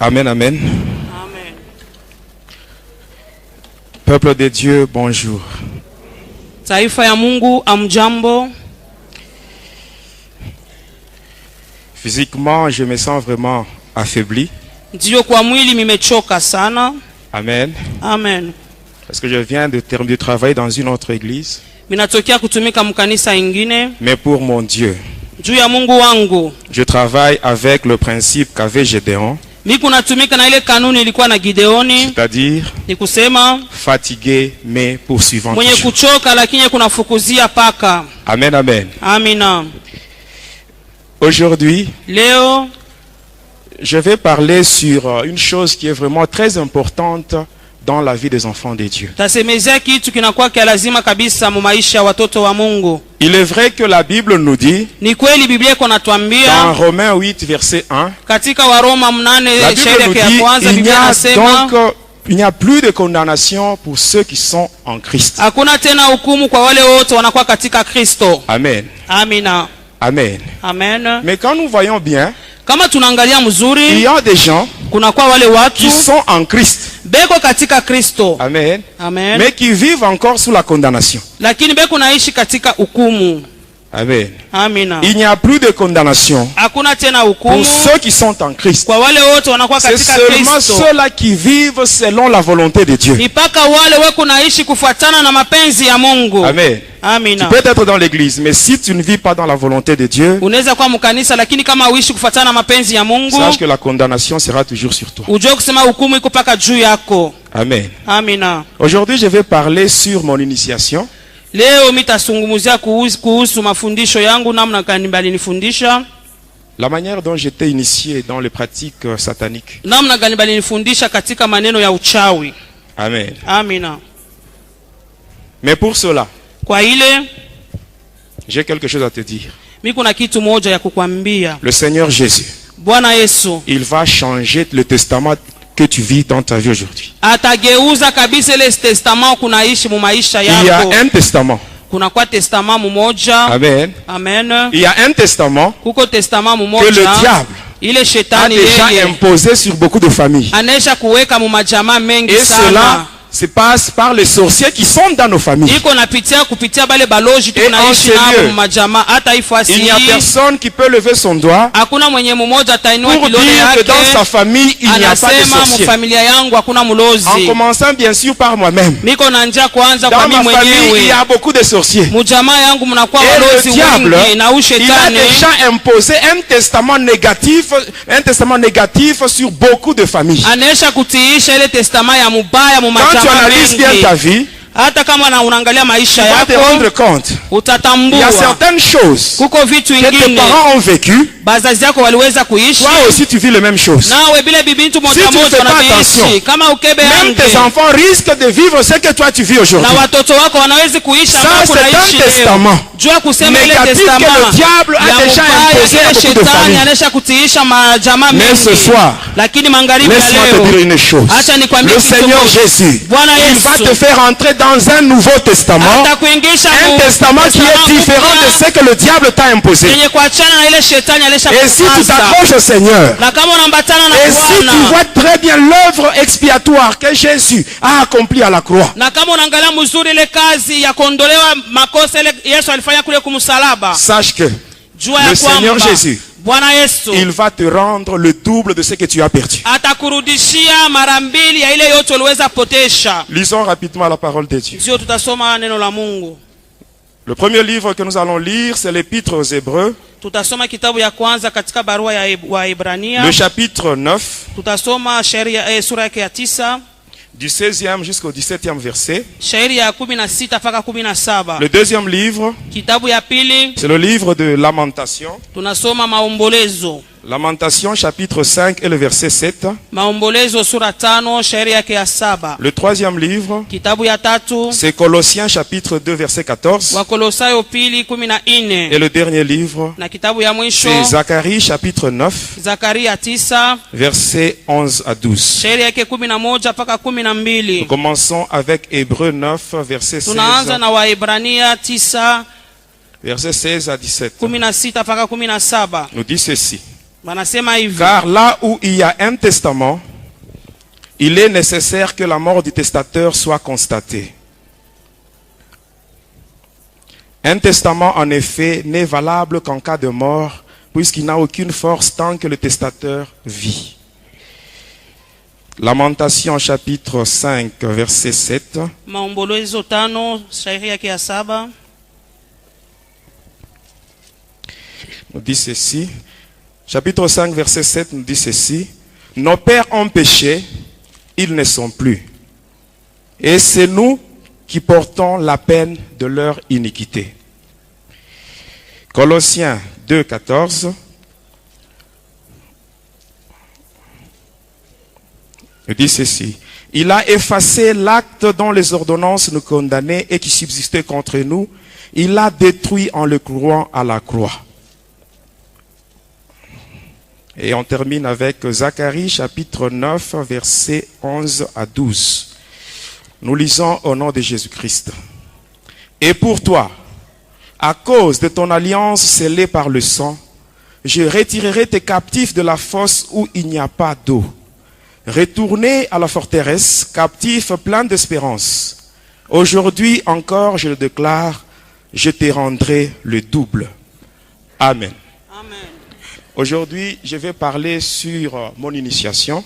Amen, amen. Amen. Peuple de Dieu, bonjour. Taifa ya Mungu, amjambo. Physiquement, je me sens vraiment affaibli. Ndio kwa mwili nimechoka sana. Amen. Amen. Parce que je viens de travailler dans une autre église. Minatokea kutumika mkanisa ingine. Mais pour mon Dieu, Juu ya Mungu wangu, je travaille avec le principe qu'avait Gédéon. Miku natumika na ile kanuni ilikuwa na Gideoni. C'est-à-dire, Ni kusema fatigué mais poursuivant mwenye toujours. kuchoka lakini kunafukuzia paka. Amen, amen. Amina. Aujourd'hui, Leo je vais parler sur une chose qui est vraiment très importante dans la vie des enfants de Dieu. tasemezea kitu kinakuwa kia lazima kabisa mu maisha ya watoto wa Mungu. Il est vrai que la Bible nous dit, Ni kweli Biblia iko dans natuambia Romains 8, verset 1, katika Waroma 8 la Bible shairi nous ya dit, kwanza, il n'y Biblia a inasema donc il n'y a plus de condamnation pour ceux qui sont en Christ. hakuna tena hukumu kwa wale wote wanakuwa katika Kristo. Amen. Amina. Amen. Amen. Mais quand nous voyons bien, Kama tunaangalia il mzuri, y a des gens kuna kwa wale watu qui sont en Christ. beko katika Kristo. Amen. Amen. Mais qui vivent encore sous la condamnation. Lakini beko naishi katika hukumu. Amen. Amina. Il n'y a plus de condamnation Hakuna tena pour hukumu ceux qui sont en Christ. kwa wale wote wanakuwa C'est katika seulement Kristo. ceux-là qui vivent selon la volonté de Dieu. Ni paka wale weko naishi kufuatana na mapenzi ya Mungu. Amen. Tu Amina. peux être dans l'église, mais si tu ne vis pas dans la volonté de Dieu, Unaweza kuwa mkanisa lakini kama uishi kufuatana na mapenzi ya Mungu, sache que la condamnation sera toujours sur toi. ujue kusema hukumu iko paka juu yako. Amen. Amina. Aujourd'hui, je vais parler sur mon initiation. Leo mitasungumuzia kuhusu mafundisho yangu, namna gani balinifundisha, La manière dont j'étais initié dans les pratiques sataniques. namna gani balinifundisha katika maneno ya uchawi. Amen. Amina. Mais pour cela, Kwa ile j'ai quelque chose à te dire. mimi kuna kitu moja ya kukwambia. Le Seigneur Jésus, Bwana Yesu il va changer le testament que tu vis dans ta vie aujourd'hui. atageuza kabisa ile testament kunaishi mu maisha Il y yako. a un testament. Kuna kwa testament mmoja. Amen. Amen. Il y a un testament Kuko testament que le mmoja diable ile a shetani déjà yeye imposé sur beaucoup de familles. anesha kuweka mu majamaa mengi Et sana. cela se passe par les sorciers qui sont dans nos familles. Iko napitia kupitia bale baloji Et en tunaishi ce nao lieu, mu majamaa. Hata ifasi Il n'y a hii personne qui peut lever son doigt hakuna mwenye mmoja atainua pour kidole dire que dans sa yake famille, il n'y a pas de anasema mu sorciers. familia yangu hakuna En mulozi. commençant bien sûr par moi-même. Miko na njia kwanza kwa Dans mimi ma famille, il y mwenyewe. a beaucoup de sorciers. Mu jamaa yangu mnakuwa Et walozi le diable, wengi na il a ushetani déjà imposé un testament négatif sur beaucoup de familles. anesha kutiisha ile testama ya mubaya mu Quand tu majamaa analyses bien mengi. ta vie, Hata kama unaangalia maisha tu vas te yako rendre compte. Il y utatambua a certaines choses kuko vitu que tes vingine parents ont vécues. bazazi yako waliweza kuishi, Toi aussi, tu vis les mêmes choses. nawe bila bibintu Si moja tu ne moja fais pas wanaviishi. attention, Kama ukebe Même tes yange enfants risquent de vivre ce que toi tu vis aujourd'hui. na watoto wako wanaweza kuishi Ça, ambao c'est un kunaishi testament leo. Jua kusema ile négatif testama que le diable a ya déjà mubaya, imposé à ile beaucoup de shetani familles. anesha kutiisha majamaa Mais mengi. ce soir, Lakini magharibi ya laisse-moi te dire leo une chose. acha nikwambie Le kitu Seigneur moja. Jésus, Bwana il va Yesu te faire entrer dans un nouveau testament. atakuingisha Un mu testament qui est testament différent de mpya ce que le diable t'a imposé. yenye kuachana na ile shetani alesha Et si tu kukasa. t'accroches au Seigneur, Na kama unaambatana na et si tu Bwana, vois très bien l'œuvre expiatoire que Jésus a accomplie à la croix, na kama unaangalia mzuri ile kazi ya kuondolewa makosa ile Yesu alifanya kule kumsalaba, sache que jua le ya Seigneur kwamba Jésus, Bwana Yesu il va te rendre le double de ce que tu as perdu. atakurudishia mara mbili ya ile yote uliweza potesha. Lisons rapidement la parole de Dieu. Sio tutasoma neno la Mungu. Le premier livre que nous allons lire, c'est l'Épître aux Hébreux, Tutasoma kitabu ya kwanza katika barua ya Waebrania. le chapitre 9, Tutasoma sura yake ya 9, du 16e jusqu'au 17e verset. shairi ya 16 mpaka 17. Le deuxième livre, Kitabu ya pili c'est le livre de Lamentation. tunasoma Maombolezo. Lamentation chapitre 5 et le verset 7. Maombolezo sura 5 shairi yake ya 7. Le troisième livre, Kitabu ya tatu c'est Colossiens chapitre 2 verset 14. Wakolosayo pili Et 14. le dernier livre, Na kitabu ya mwisho c'est Zacharie chapitre 9 Zakaria 9 verset 11 à 12. shairi yake 11 mpaka Nous 12. commençons avec Hébreux 9 verset 16, Tunaanza na Waebrania 9 verset 16 à 17. 16 mpaka 17. Nous dit ceci. Wanasema hivi. Car là où il y a un testament, il est nécessaire que la mort du testateur soit constatée. Un testament, en effet, n'est valable qu'en cas de mort, puisqu'il n'a aucune force tant que le testateur vit. Lamentation chapitre 5, verset 7. Maombolezo 5 shairi yake ya 7 nous dit ceci. Chapitre 5, verset 7 nous dit ceci. Nos pères ont péché, ils ne sont plus. Et c'est nous qui portons la peine de leur iniquité. Colossiens 2, 14. Il dit ceci. Il a effacé l'acte dont les ordonnances nous condamnaient et qui subsistait contre nous. Il l'a détruit en le clouant à la croix. Et on termine avec Zacharie chapitre 9, versets 11 à 12. Nous lisons au nom de Jésus-Christ. Et pour toi, à cause de ton alliance scellée par le sang, je retirerai tes captifs de la fosse où il n'y a pas d'eau. Retournez à la forteresse, captifs pleins d'espérance. Aujourd'hui encore, je le déclare, je te rendrai le double. Amen. Amen. Aujourd'hui, je vais parler sur mon initiation.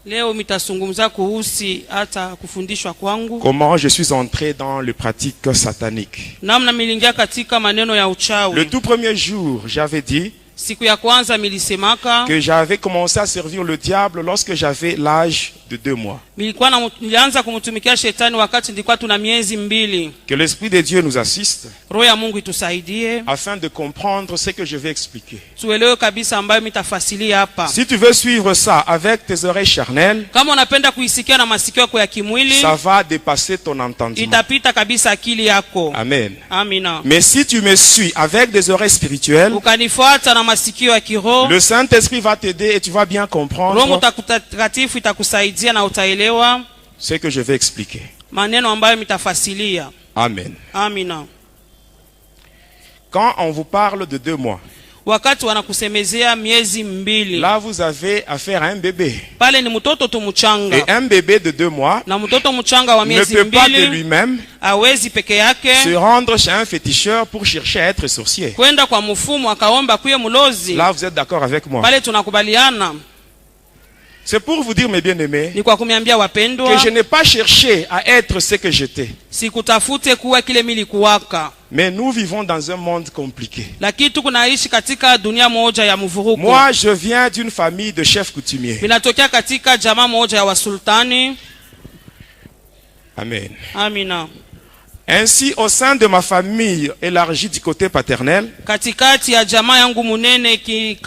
Leo mitazungumza kuhusu hata kufundishwa kwangu. Comment je suis entré dans les pratiques sataniques. Namna milingia katika maneno ya uchawi. Le tout premier jour, j'avais dit Siku ya kwanza milisemaka que j'avais commencé à servir le diable lorsque j'avais l'âge de 2 mois. Nilianza kumtumikia shetani wakati nilikuwa tuna miezi 2. Que l'Esprit de Dieu nous assiste Roho ya Mungu itusaidie afin de comprendre ce que je vais expliquer. tuelewe kabisa ambayo mitafasilia hapa. Si tu veux suivre ça avec tes oreilles charnelles, Kama unapenda kuisikia na masikio yako ya kimwili, ça va dépasser ton entendement. itapita kabisa akili yako. Amen. Amina. Mais si tu me suis avec des oreilles spirituelles, Ukanifuata na masikio ya kiroho, le Saint-Esprit va t'aider et tu vas bien Roho comprendre Mtakatifu itakusaidia na utaelewa ce que je vais expliquer. maneno ambayo mitafasilia. Amen. Amina. Quand on vous parle de 2 mois, Wakati wanakusemezea miezi 2, là vous avez affaire à un bébé. pale ni mtoto tu mchanga. Et un bébé de 2 mois Na mtoto mchanga wa ne miezi peut pas de 2 lui-même hawezi peke yake se rendre chez un féticheur pour chercher à être sorcier. kwenda kwa mfumu akaomba kuye mlozi. Là vous êtes d'accord avec moi. Pale tunakubaliana. C'est pour vous dire, mes bien-aimés, Ni kwa kuniambia que wapendwa, je n'ai pas cherché à être ce que j'étais. sikutafute kuwa kile milikuwaka. Mais nous vivons dans un monde compliqué. Lakini tunaishi katika dunia moja ya mvuruko. Moi, je viens d'une famille de chefs coutumiers. Ninatokea katika jamaa moja ya wasultani. Amen. Amina. Ainsi, au sein de ma famille élargie du côté paternel, Katikati ya jamaa yangu munene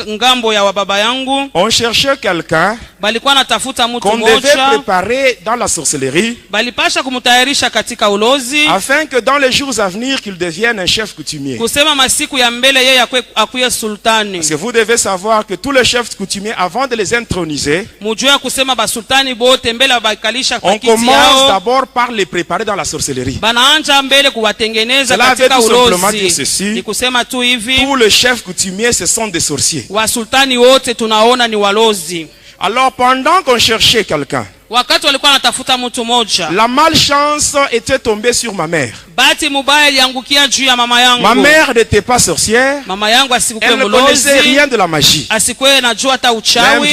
ngambo ya wababa yangu, on cherchait quelqu'un balikuwa natafuta mtu qu'on devait moja, préparer dans la sorcellerie, balipasha kumtayarisha katika ulozi, afin que dans les jours à venir, qu'il devienne un chef coutumier. kusema masiku ya mbele yeye akuye sultani. Parce que vous devez savoir que tous les chefs coutumiers, avant de les introniser, Mujua kusema basultani bote mbele bakalisha on pakiti commence yao, d'abord par les préparer dans la sorcellerie. banaanja mbele kuwatengeneza Cela katika veut tout simplement dire ulozi. ceci. Ni kusema tu hivi, Tous les chefs coutumiers, ce sont des sorciers. wasultani wote tunaona ni walozi. Alors, pendant qu'on cherchait quelqu'un, Wakati walikuwa natafuta mtu moja, la malchance était tombée sur ma mère. bahati mubaya iliangukia juu ya mama yangu. Ma mère n'était pas sorcière. Mama yangu asikuwe Elle ne connaissait mlozi, rien de la magie. asikuwe najua hata Même uchawi,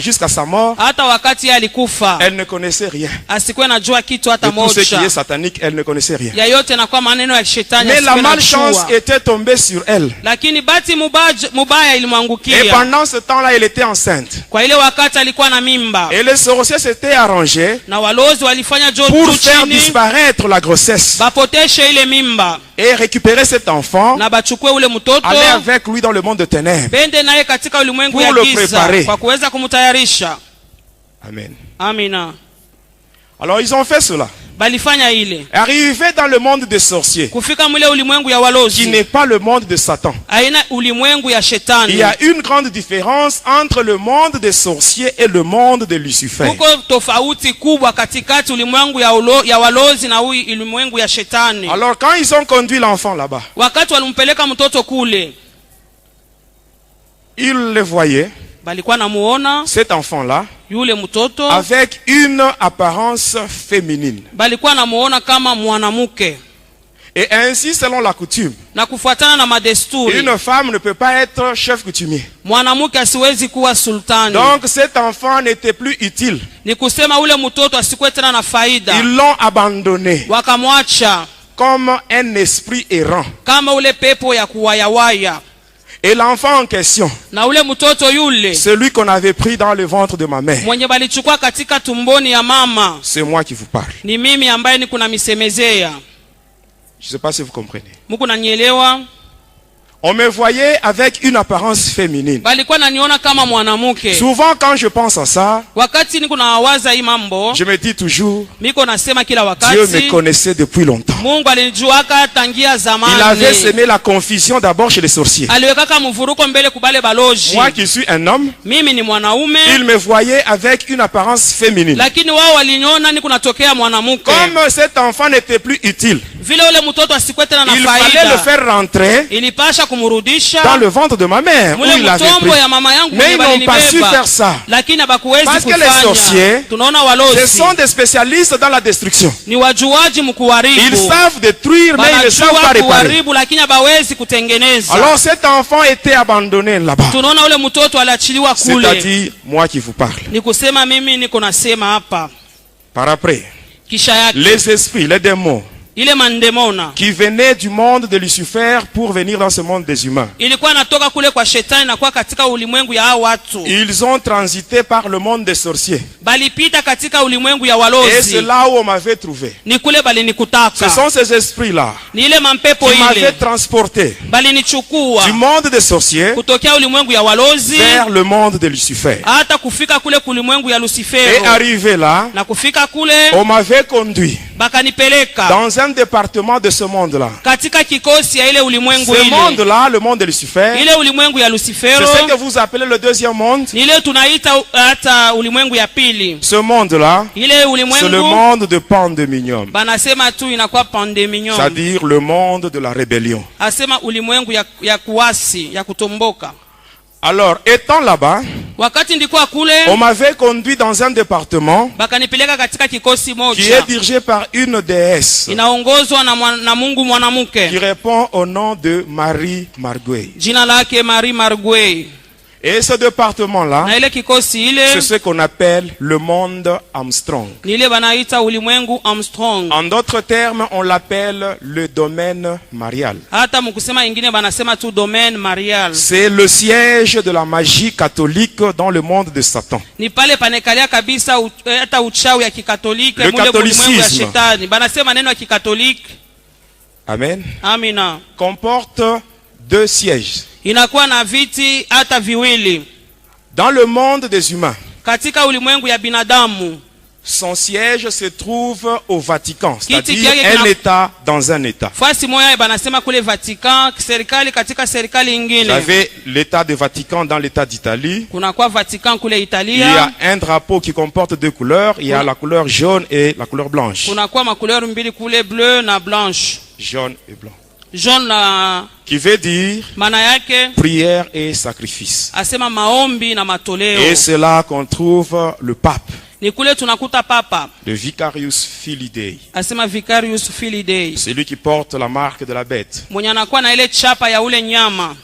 jusqu'à sa mort, hata wakati yeye alikufa elle ne connaissait rien. asikuwe najua kitu De hata tout ce qui est moja. satanique, elle ne connaissait rien. Ya yote na kwa maneno ya shetani Mais la asikuwe malchance najua. était tombée sur elle. Lakini bahati mubaya Et ilimwangukia. pendant ce temps-là, elle était enceinte. Kwa ile wakati alikuwa na mimba. Et les sorciers s'étaient arrangés Na walozi walifanya pour juu faire chini disparaître la grossesse bapoteshe ile mimba et récupérer cet enfant, na bachukue ule mtoto aller avec lui dans le monde de ténèbres. bende naye katika ulimwengu Pour ya le giza préparer. kwa kuweza kumtayarisha. Amen. Amina. Alors ils ont fait cela. Balifanya ile. Arrivé dans le monde des sorciers, Kufika mwile ulimwengu ya qui walozi. n'est pas le monde de Satan. Aina ulimwengu ya shetani. Il y a une grande différence entre le monde des sorciers et le monde de Lucifer. Kuko tofauti kubwa katikati ulimwengu ya walozi na ulimwengu ya shetani. Alors quand ils ont conduit l'enfant là-bas, Wakati walimpeleka mtoto kule, ils le voyaient, balikuwa namuona cet enfant-là yule mtoto avec une apparence féminine. balikuwa namuona kama mwanamke. Et ainsi, selon la coutume, Na kufuatana na madesturi, une femme ne peut pas être chef coutumier. mwanamke asiwezi kuwa sultani. Donc cet enfant n'était plus utile. Ni kusema ule mtoto asikuwe tena na faida. Ils l'ont abandonné Wakamwacha comme un esprit errant. kama ule pepo ya kuwayawaya. Et l'enfant en question, Na ule mtoto yule celui qu'on avait pris dans le ventre de ma mère, mwenye balichukua katika tumboni ya mama, c'est moi qui vous parle. ni mimi ambaye niko na misemezea. Je ne sais pas si vous comprenez. Muko nanielewa? On me voyait avec une apparence féminine. Balikuwa naniona kama mwanamke. Souvent quand je pense à ça, Wakati niko nawaza hii mambo, je me dis toujours, miko nasema kila Dieu me wakati, connaissait depuis longtemps. Mungu alinijuaka tangia Il avait zamani. semé la confusion d'abord chez les sorciers. Aliwekaka mvuruko mbele kubale baloji. Moi qui suis un homme, Mimi ni mwanaume, il me voyait avec une apparence féminine. lakini wao waliniona niko natokea mwanamke. Comme cet enfant n'était plus utile, Vile ule mtoto asikuwe tena na il fallait le faida, faire rentrer ilipasha kumrudisha dans le ventre de ma mère où mule il avait pris. mtombo ya mama yangu Mais mwenye ils n'ont pas su balinibeba. faire ça. Lakini habakuwezi Parce que les kufanya. sorciers, Tunaona Ce walozi sont des spécialistes dans la destruction. ni wajuaji Ils mkuharibu. savent détruire, mais ils ne savent pas Wanajua réparer. kuharibu lakini hawawezi kutengeneza. Alors cet enfant était abandonné là-bas. Tunaona ule mtoto aliachiliwa kule. C'est-à-dire, moi qui vous parle. Ni kusema mimi niko nasema hapa. Par après, Kisha yake les esprits, les démons, ile mandemona qui venaient du monde de Lucifer pour venir dans ce monde des humains, ilikuwa natoka kule kwa shetani na kwa katika ulimwengu ya hao watu. ils ont transité par le monde des sorciers. Balipita katika ulimwengu ya Et walozi. c'est là où on m'avait trouvé. Ni kule Ce balinikutaka. sont ces esprits-là Ni ile mampepo qui m'avaient ile transporté balinichukua du monde des sorciers kutokea ulimwengu ya walozi vers le monde de Lucifer. hata kufika kule kulimwengu ya Et Lucifero. arrivé là, Na kufika kule on m'avait conduit bakanipeleka dans un département de ce monde-là. katika kikosi ya ile ulimwengu Ce ile. monde-là, le monde de Lucifer, Ile ulimwengu ya c'est Lucifero ce que vous appelez le deuxième monde. ni ile tunaita hata ulimwengu ya pili. Ce monde-là, Ile c'est le ulimwengu monde de Pandéminium, banasema tu inakuwa pandeminion. c'est-à-dire le monde de la rébellion. Asema ulimwengu ya kuasi, ya kutomboka. Alors, étant là-bas, Wakati ndikuwa kule on m'avait conduit dans un département bakanipeleka katika kikosi qui moja est dirigé par une déesse inaongozwa na Mungu qui mwanamke. répond au nom de Marie Marguerite. Jina lake Marie Marguerite. Et ce département-là, Na ile kikosi c'est ile ce qu'on appelle le monde Armstrong. ni ile banaita ulimwengu Armstrong. En d'autres termes, on l'appelle le domaine marial. Hata mkusema ingine banasema tu domaine marial. C'est le siège de la magie catholique dans le monde de Satan. Ni pale panekalia kabisa hata uchawi ya kikatoliki Le mule ulimwengu ya catholicisme. shetani. Banasema neno ya kikatoliki. Amen. Amina. Comporte deux sièges. Inakuwa na viti hata viwili. Dans le monde des humains, Katika ulimwengu ya binadamu son siège se trouve au Vatican, c'est-à-dire Kiti kyake un État dans un État. fasi moya banasema kule Vatican, serikali katika serikali Vous ingine. avez l'État de Vatican dans l'État d'Italie. Kuna kwa Vatican kule Il y Italia. a un drapeau qui comporte deux couleurs. Il y a la couleur jaune et la couleur blanche. Kuna kwa makuleur mbili kule, bleu na blanche. Jaune et blanc. Jaune na Qui veut dire maana yake prière et sacrifice. asema maombi na matoleo. Et c'est là qu'on trouve le pape, Ni kule tunakuta papa le Vicarius Filii Dei. asema Vicarius Filii Dei. Celui qui porte la marque de la bête. Mwenye anakuwa na ile chapa ya ule nyama.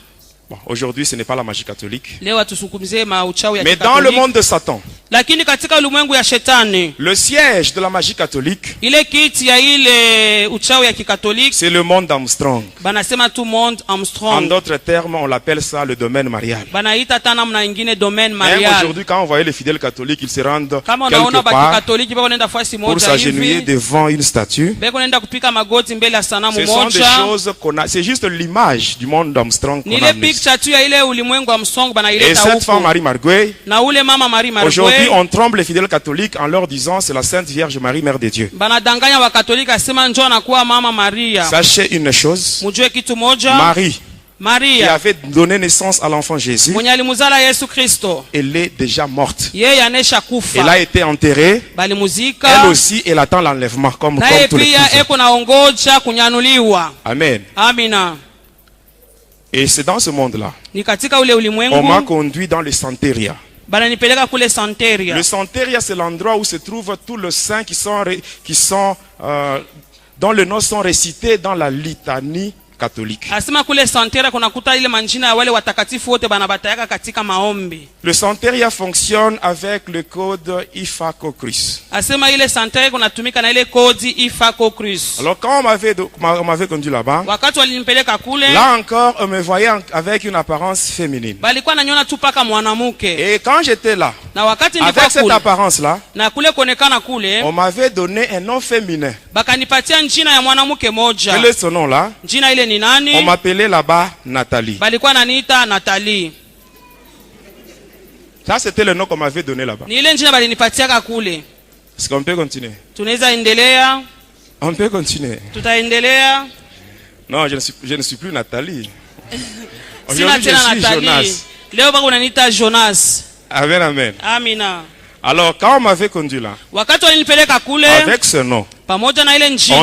Bon, aujourd'hui, ce n'est pas la magie catholique. Leo atusukumzie mauchawi ya Mais dans le kikatoliki. monde de Satan, Lakini katika ulimwengu ya shetani, le siège de la magie catholique, ile kiti ya ile uchawi ya kikatoliki c'est le monde d'Armstrong. banasema tu monde En Armstrong. d'autres termes, on l'appelle ça le domaine marial. Banaita hata namna ingine domaine Même marial. aujourd'hui, quand on voyait les fidèles catholiques, ils se rendent Kama unaona quelque part bakikatoliki bako nenda fasi pour moja s'agenouiller hivi, devant une statue. beko nenda kupika magoti mbele ya sanamu Ce sont des moja. choses qu'on a. C'est juste l'image du monde d'Armstrong qu'on Ni a ile amené. picture tu ya ile ulimwengu wa Armstrong Et banaileta cette femme, huko. Marie Marguerite, Na ule mama Marie aujourd'hui, Marguerite on trompe les fidèles catholiques en leur disant c'est la Sainte Vierge Marie, Mère de Dieu. banadanganya wakatoliki asema njoo anakuwa mama Maria. Sachez une chose, Mujue kitu moja, Marie, qui Maria avait donné naissance à l'enfant Jésus, mwenye alimuzala Yesu Kristo elle est déjà morte. yeye anesha Elle kufa, a été enterrée. balimuzika Elle aussi, elle attend l'enlèvement, comme naye tous les pia cousins. eko naongoja kunyanuliwa. Amen. Amina. Et c'est dans ce monde-là. Ni katika ule On m'a ulimwengu conduit dans le Santeria. bananipeleka kule Santeria. Le Santeria, c'est l'endroit où se trouvent tous les saints dont les noms sont récités dans la litanie catholique. Asema kule Santeria kunakuta ile manjina ya wale watakatifu wote banabatayaka katika maombi. Le Santeria fonctionne avec le code IFACO-CRUS. Asema ile Santeria kunatumika na ile kodi IFACO-CRUS. Alors quand on m'avait conduit là-bas, Wakati walinipeleka kule, là encore on me voyait avec une apparence féminine. balikuwa nanyona tu paka mwanamke. Et quand j'étais là, Na wakati avec nilikuwa cette kule, apparence-là, na kule kuonekana kule, on m'avait donné un nom féminin. bakanipatia njina ya mwanamke moja. Quel est son nom là? Njina ile ni nani? On m'appelait là-bas Nathalie. Balikuwa naniita Nathalie. Ça c'était le nom qu'on m'avait donné là-bas. Ni ile njina balinipatiaka kule. Est-ce qu'on peut continuer? Tunaweza endelea? On peut continuer. Tutaendelea? Non, je ne suis plus Nathalie. Sina Aujourd'hui, tena je suis Nathalie. Jonas. Leo bako unaniita Jonas. Amen, amen. Amina. Alors, quand on m'avait conduit là, Wakati walinipeleka kule avec ce nom, pamoja na ile njina,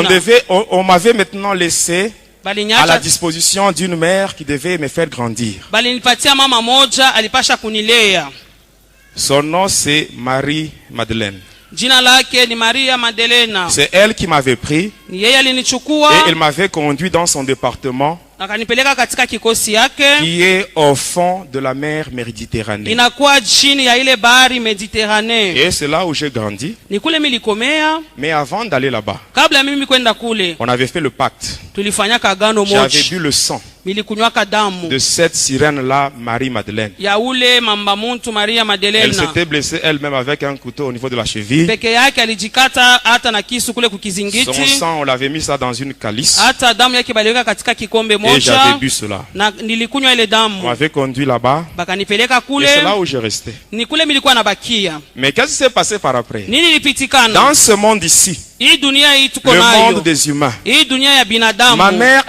on m'avait maintenant laissé à la balinyacha disposition d'une mère qui devait me faire grandir. balinipatia mama moja alipasha kunilea. Son nom c'est Marie-Madeleine. Jina lake ni Maria Madelena. C'est elle qui m'avait pris Ni yeye alinichukua et elle m'avait conduit dans son département akanipeleka katika kikosi yake qui est au fond de la mer Méditerranée. inakuwa chini ya ile bahari Mediterranee. Et c'est là où j'ai grandi. Ni kule milikomea. Mais avant d'aller là-bas, Kabla ya mimi kwenda kule on avait fait le pacte. tulifanyaka agano J'avais moja. bu le sang Milikunywaka damu de cette sirène-là, Marie-Madeleine. ya ule mamba muntu Maria Elle Madelena. s'était blessée elle-même avec un couteau au niveau de la cheville. Peke yake alijikata hata na kisu kule Son kukizingiti. sang, on l'avait mis ça dans une calice. Hata damu yake baliweka katika kikombe Et j'avais moja bu cela. na nilikunywa ile On damu. m'avait conduit là-bas. Bakanipeleka Et c'est là kule, où je restais. ni kule milikuwa nabakia. Mais qu'est-ce qui s'est passé par après? Nini ilipitikana? Dans ce monde ici, Hii dunia hii tuko le monde nayo. des humains, Hii dunia ya ma binadamu. mère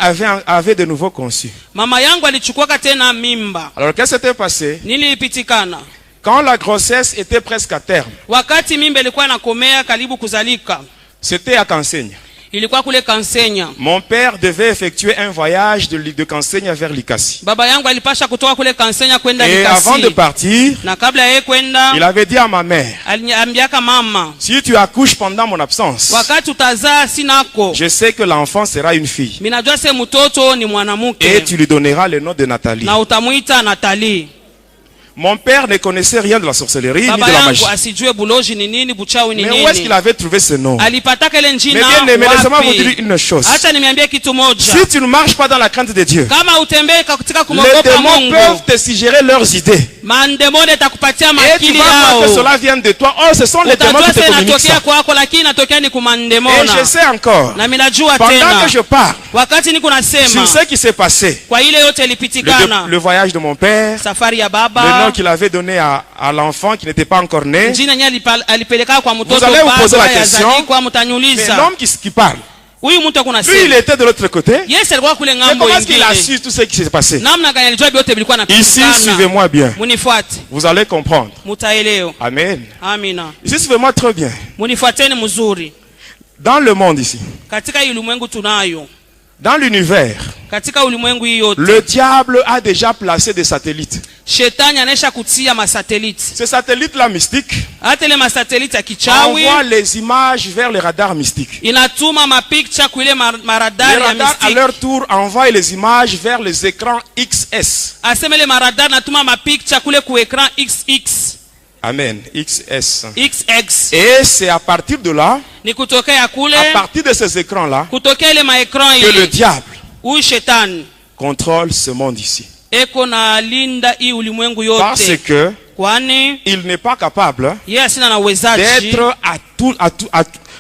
avait de nouveau conçu. Mama yangu alichukuaka tena mimba. Alors qu'est-ce qui s'était passé? Nini ilipitikana? Quand la grossesse était presque à terme, Wakati mimba ilikuwa inakomea karibu kuzalika, c'était à Kansenya. ilikuwa kule Kansenya. Mon père devait effectuer un voyage de Kansenya vers Likasi. Baba yangu alipasha kutoka kule Kansenya kwenda Et avant de Likasi. partir, Na kabla yeye kwenda, il avait dit à ma mère, aliniambiaka mama, si tu accouches pendant mon absence, wakati utazaa sinako, je sais que l'enfant sera une fille. minajua se mtoto ni Et mwanamke tu lui donneras le nom de Nathalie. na utamuita Nathalie. Mon père ne connaissait rien de la sorcellerie ni Baba de la magie. yangu asijue buloji ni nini, buchawi ni Mais où est-ce qu'il nini. avait trouvé ce nom? Alipataka ile Mais njina bien aimé, laissez-moi vous dire wapi? une chose. Acha nimeambia kitu moja. Si tu ne marches pas dans la crainte de Dieu, Kama utembee katika les kumwogopa démons Mungu, peuvent te suggérer leurs idées. mandemoni itakupatia Et tu makili vas voir que yao. cela vient de toi. Oh, ce sont les démons Utajua qui te sasa communiquent inatokea ça. kwako, lakini inatokea ni Et kumandemona. je sais encore, Na minajua pendant tena que je parle wakati niko sur nasema ce qui s'est passé, kwa ile yote ilipitikana, le voyage de mon père, safari ya le nom baba, qu'il avait donné à l'enfant qui n'était pas encore né, jina nye alipeleka kwa mtoto Vous allez vous poser la baba question, yazalikuwa, mais mtaniuliza l'homme qui parle, huyu mtu akuna lui il sema était de l'autre côté. Yesu alikuwa kule Mais ngambo comment est-ce qu'il a ingine. su tout ce qui s'est passé? Namna gani alijua vyote vilikuwa Ici, napitikana? suivez-moi bien. Munifuate, Vous allez comprendre. mutaelewa. Amen. Amina. Ici, suivez-moi très bien. Munifuateni mzuri. Dans le monde ici, Katika hii ulimwengu tunayo, dans l'univers, katika ulimwengu hii yote, le diable a déjà placé des satellites. shetani anaisha kutia masateliti. Ces satellites-là mystiques Hata ile masateliti ya kichawi envoient les images vers les radars mystiques. inatuma mapicture kuile Les maradari ya radars, à mistiki. leur tour, envoient les images vers les écrans XS. Aseme ile maradari natuma mapicture kule ku ekran XX, Amen. XS. XX. Et c'est à partir de là, Ni kutokea kule, à partir de ces écrans-là, kutokea ile maekran que le ile, diable huyu shetani contrôle ce monde ici. eko na linda hii ulimwengu Parce yote, que kwani il n'est pas capable yeye asina na uwezaji d'être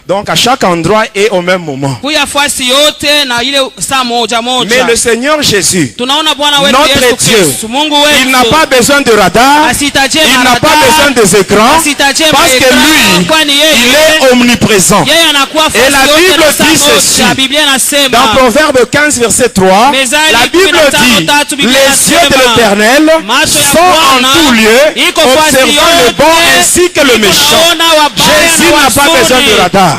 donc à chaque endroit et au même moment. kuya fasi yote na ile saa moja Mais moja. le Seigneur Jésus, Tunaona Bwana wetu notre Yesu Dieu, Kristo, Mungu il n'a wetu pas besoin de radar, asitaje il n'a pas maradari, besoin des écrans, asitaje parce que maekran, lui, kwani il yeye est omniprésent. yeye anakuwa Et la fasi yote Bible na saa dit moja. ceci, Biblia Dans inasema Proverbe 15, verset 3, Mezali la Bible 15, dit, tatu, Biblia les yeux de inasema, l'Éternel macho ya sont en Bwana tout lieu, iko fasi observant le yote, bon ainsi que le iko méchant. naona wabaya Jésus na n'a pas wazuri. besoin de radar.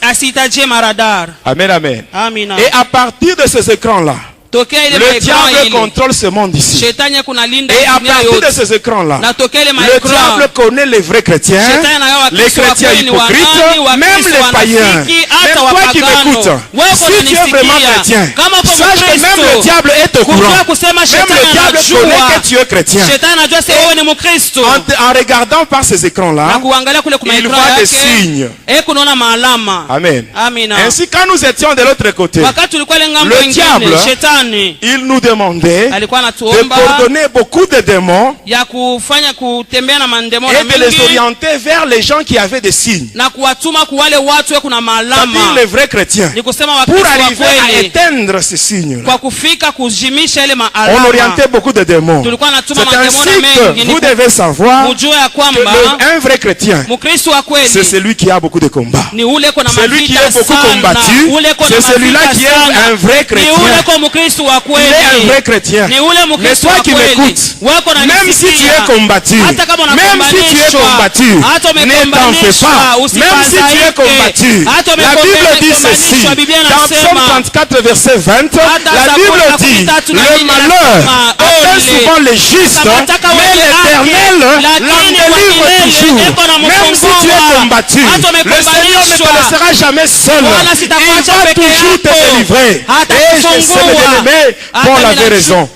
Asitaje maradar. Amen, amen. Amina. Et à partir de ces écrans-là, tokea ile Le maekran diable ile contrôle ce monde ici. shetani kunalinda Et à dunia partir de yote ces écrans-là, na tokea ile le maekran diable connaît les vrais chrétiens, shetani anayo les wakristo wa chrétiens kweli ni wanani hypocrites, même wakristo les païens. wanafiki Même hata toi qui wapagano m'écoutes, wewe si tu es vraiment unanisikia chrétien, kama uko sache que même le mkristo diable est au kujua courant. kusema Même shetani le diable connaît anajua que tu es chrétien. shetani anajua sasa wewe ni mkristo En regardant par ces na écrans-là, kuangalia kule kwa il maekran voit des yake signes. kunaona maalama. Amen. Amina. Ainsi, quand nous étions de l'autre côté, Wakati tulikuwa ile ngambo le nyingine diable, shetani il nous demandait alikuwa de anatuomba coordonner beaucoup de démons ya kufanya kutembea na mandemo na et de les mingi orienter vers les gens qui avaient des signes. na kuwatuma kwa wale watu wa kuna C'est-à-dire maalama, les vrais chrétiens. ni kusema Pour wakristo wa arriver à kweli éteindre ces signes-là, kwa kufika kujimisha ile on maalama. orientait beaucoup de démons. Tulikuwa natuma C'est mandemo ainsi na mengi que vous devez savoir mujue ya que kwamba un vrai chrétien, mkristo wa c'est kweli celui qui a beaucoup de combats. ni ule kona Celui qui mavita est beaucoup sana, combattu, ule kona c'est celui-là mavita qui est sana. un vrai Ni chrétien. ule kwa mkristo wa Il est un kweli vrai chrétien. ni ule Mais mkristo toi wa qui kweli m'écoutes, wewe kona même si tu es combattu, hata kama même si tu es combattu, hata ne t'en fais pas. Même si tu es combattu, la Bible dit ceci. Dans Psaume 34, verset 20, la Bible dit, le malheur atteint souvent les justes, mais l'Éternel l'en délivre toujours. Même si tu es combattu, le Seigneur ne te laissera jamais seul. Il va toujours te délivrer. Et je sais, mes bien-aimés, Paul avait raison.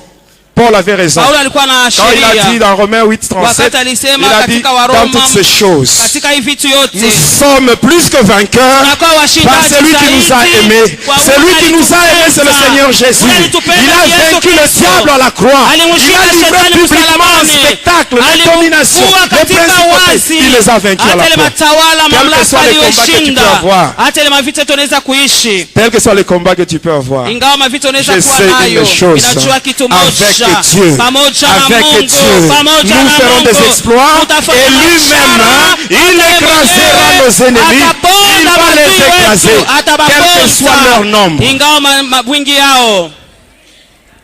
Paul avait raison. Paulo alikuwa na Quand il a dit sheria dans Romains 8, 37, wakati alisema il a dit katika dans Waroma toutes ces choses, katika hivi vitu yote nous sommes plus que vainqueurs tunakuwa par washindaji celui qui nous a zaidi aimés. kwa Celui qui nous a aimés, c'est le Seigneur Jésus. Ule alitupenda Il a Yesu vaincu le Kristo. diable à la croix. Il Alimshinda a livré shetani publiquement un msalabani. spectacle, les dominations, Alimvua les katika principautés. wazi. Il les a vaincus à la hata ile croix. matawala Quels que mamlaka soient les combats que tu aliyoshinda peux avoir. hata ile mavita tunaweza kuishi Quels que soient les combats que tu peux avoir, ingawa mavita unaweza je kuwa sais nayo une chose. inajua kitu Avec moja Dieu, pamoja na avec Mungu Dieu, pamoja nous na ferons Mungu des exploits tutafanya et lui-même, il écrasera nos ennemis, il va les écraser, quel que soit leur nombre. ingawa wingi yao.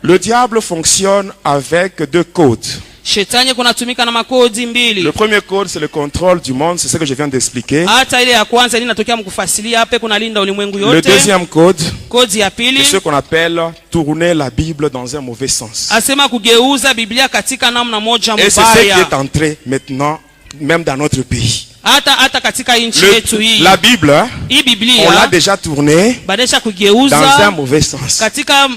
Le diable fonctionne avec deux codes. Shetani kunatumika na makodi mbili. Le premier code, c'est le contrôle du monde, c'est ce que je viens d'expliquer. Hata ile ya kwanza ninatokea mkufasilia hapa kuna linda ulimwengu Le yote. deuxième code, Kodi ya c'est pili ce qu'on appelle tourner la Bible dans un mauvais sens. asema kugeuza Biblia katika namna moja Et c'est ce qui mbaya. est entré maintenant, même dans notre pays. Hata katika nchi yetu hii. La Bible, Hii on l'a Biblia déjà tournée badesha dans un kugeuza mauvais sens. katika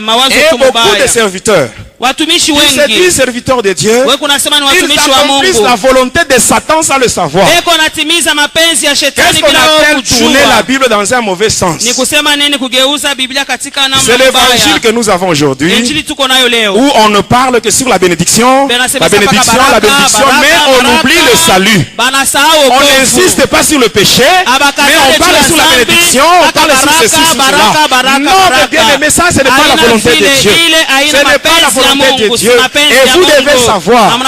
mawazo Et tu beaucoup de mabaya. serviteurs, Watumishi qui se disent wengi serviteurs de Dieu, wewe kunasema ni ils watumishi wa accomplissent la Mungu. volonté de Satan sans le savoir. Eko natimiza mapenzi ya shetani Qu'est-ce qu'on bila wao appelle tourner la kujua. Bible dans un mauvais sens? Ni kusema nini kugeuza Biblia katika C'est namna l'évangile mbaya. que nous avons aujourd'hui, Injili tuko nayo leo. où on ne parle que sur la bénédiction, Bana la sema bénédiction, baraka, la bénédiction, baraka, mais on baraka. oublie le salut. Banasahau On wokovu. n'insiste pas sur le péché, mais on parle sur la bénédiction, on parle sur ceci, sur cela. Non, mais bien aimé, ça ce n'est pas la volonté de Dieu. Ce n'est pas la volonté de Dieu. Et vous devez savoir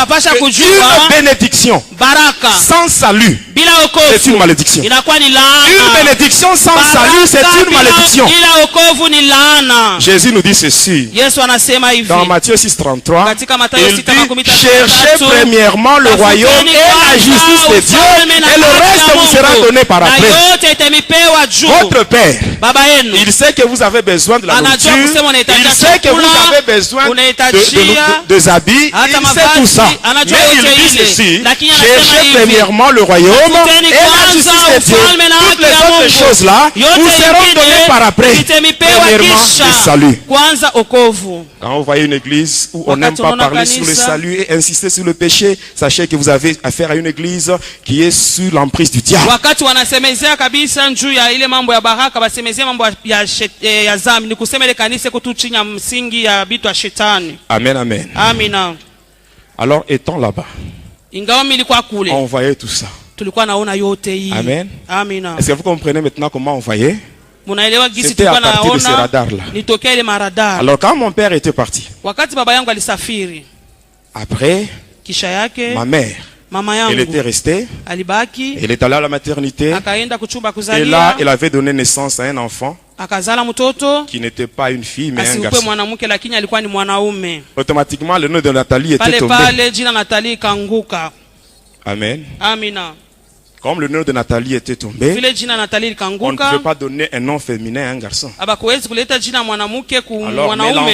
qu'une bénédiction baraka sans salut, bila c'est une wokovu malédiction. inakuwa ni Une laana. bénédiction sans salut, c'est une malédiction. Bila wokovu ni laana. Jésus nous dit ceci. Yesu anasema hivi Dans Matthieu 6:33, katika Mathayo il dit, 6:33, cherchez premièrement le royaume et la justice de Dieu, et le reste vous sera donné par na après. yote itamipewa juu. Votre Père, Baba yenu il sait que vous avez besoin de la anajua nourriture, kusema unahitaji il sait que vous chakula, avez besoin unahitajia des habits, hata il sait mavazi, tout ça. anajua Mais il yote dit ile. ceci, Lakini anasema cherchez hivi, premièrement le royaume tafuteni et la kwanza justice de Dieu. ufalme na Toutes haki les ya autres Mungu. choses-là Yote vous seront ingine données par après. itamepewa Premièrement, kisha. le salut. Kwanza okovu. Quand vous voyez une église où on n'aime Wakati pas unaona parler sur le kanisa, salut et insister sur le péché, sachez que vous avez affaire à une église qui est sous l'emprise du diable. Wakati wanasemezea kabisa juu ya ile mambo ya baraka, basemezea mambo ya zambi, ni kusema ile kanisa kutu chini ya msingi ya bitu ya shetani. Amen, amen. Amina. Alors, étant là-bas, Ingawa milikuwa kule, on voyait tout ça. tulikuwa naona yote hii. Amen. Amina. Est-ce que vous comprenez maintenant comment on voyait? Munaelewa gisi C'était à tulikuwa partir de ces naona radars-là. nitokea ile maradar. Alors, quand mon père était parti, Wakati baba yangu alisafiri, après, kisha yake ma mère, mama elle était yangu restée, alibaki, elle est allée à la maternité, akaenda kuchumba et là, kuzalia, elle avait donné naissance à un enfant akazala mtoto qui n'était pas une fille, mais un asikuwe garçon. mwanamke lakini alikuwa ni mwanaume. Automatiquement, le nom de Nathalie était Pale tombé. pale jina Natali kanguka. Amen. Amina. Comme le nom de Nathalie était tombé, vile jina Nathalie on ne likanguka, pouvait pas donner un nom féminin à un garçon. abakuwezi kuleta jina mwanamke ku Alors, mais mwanaume.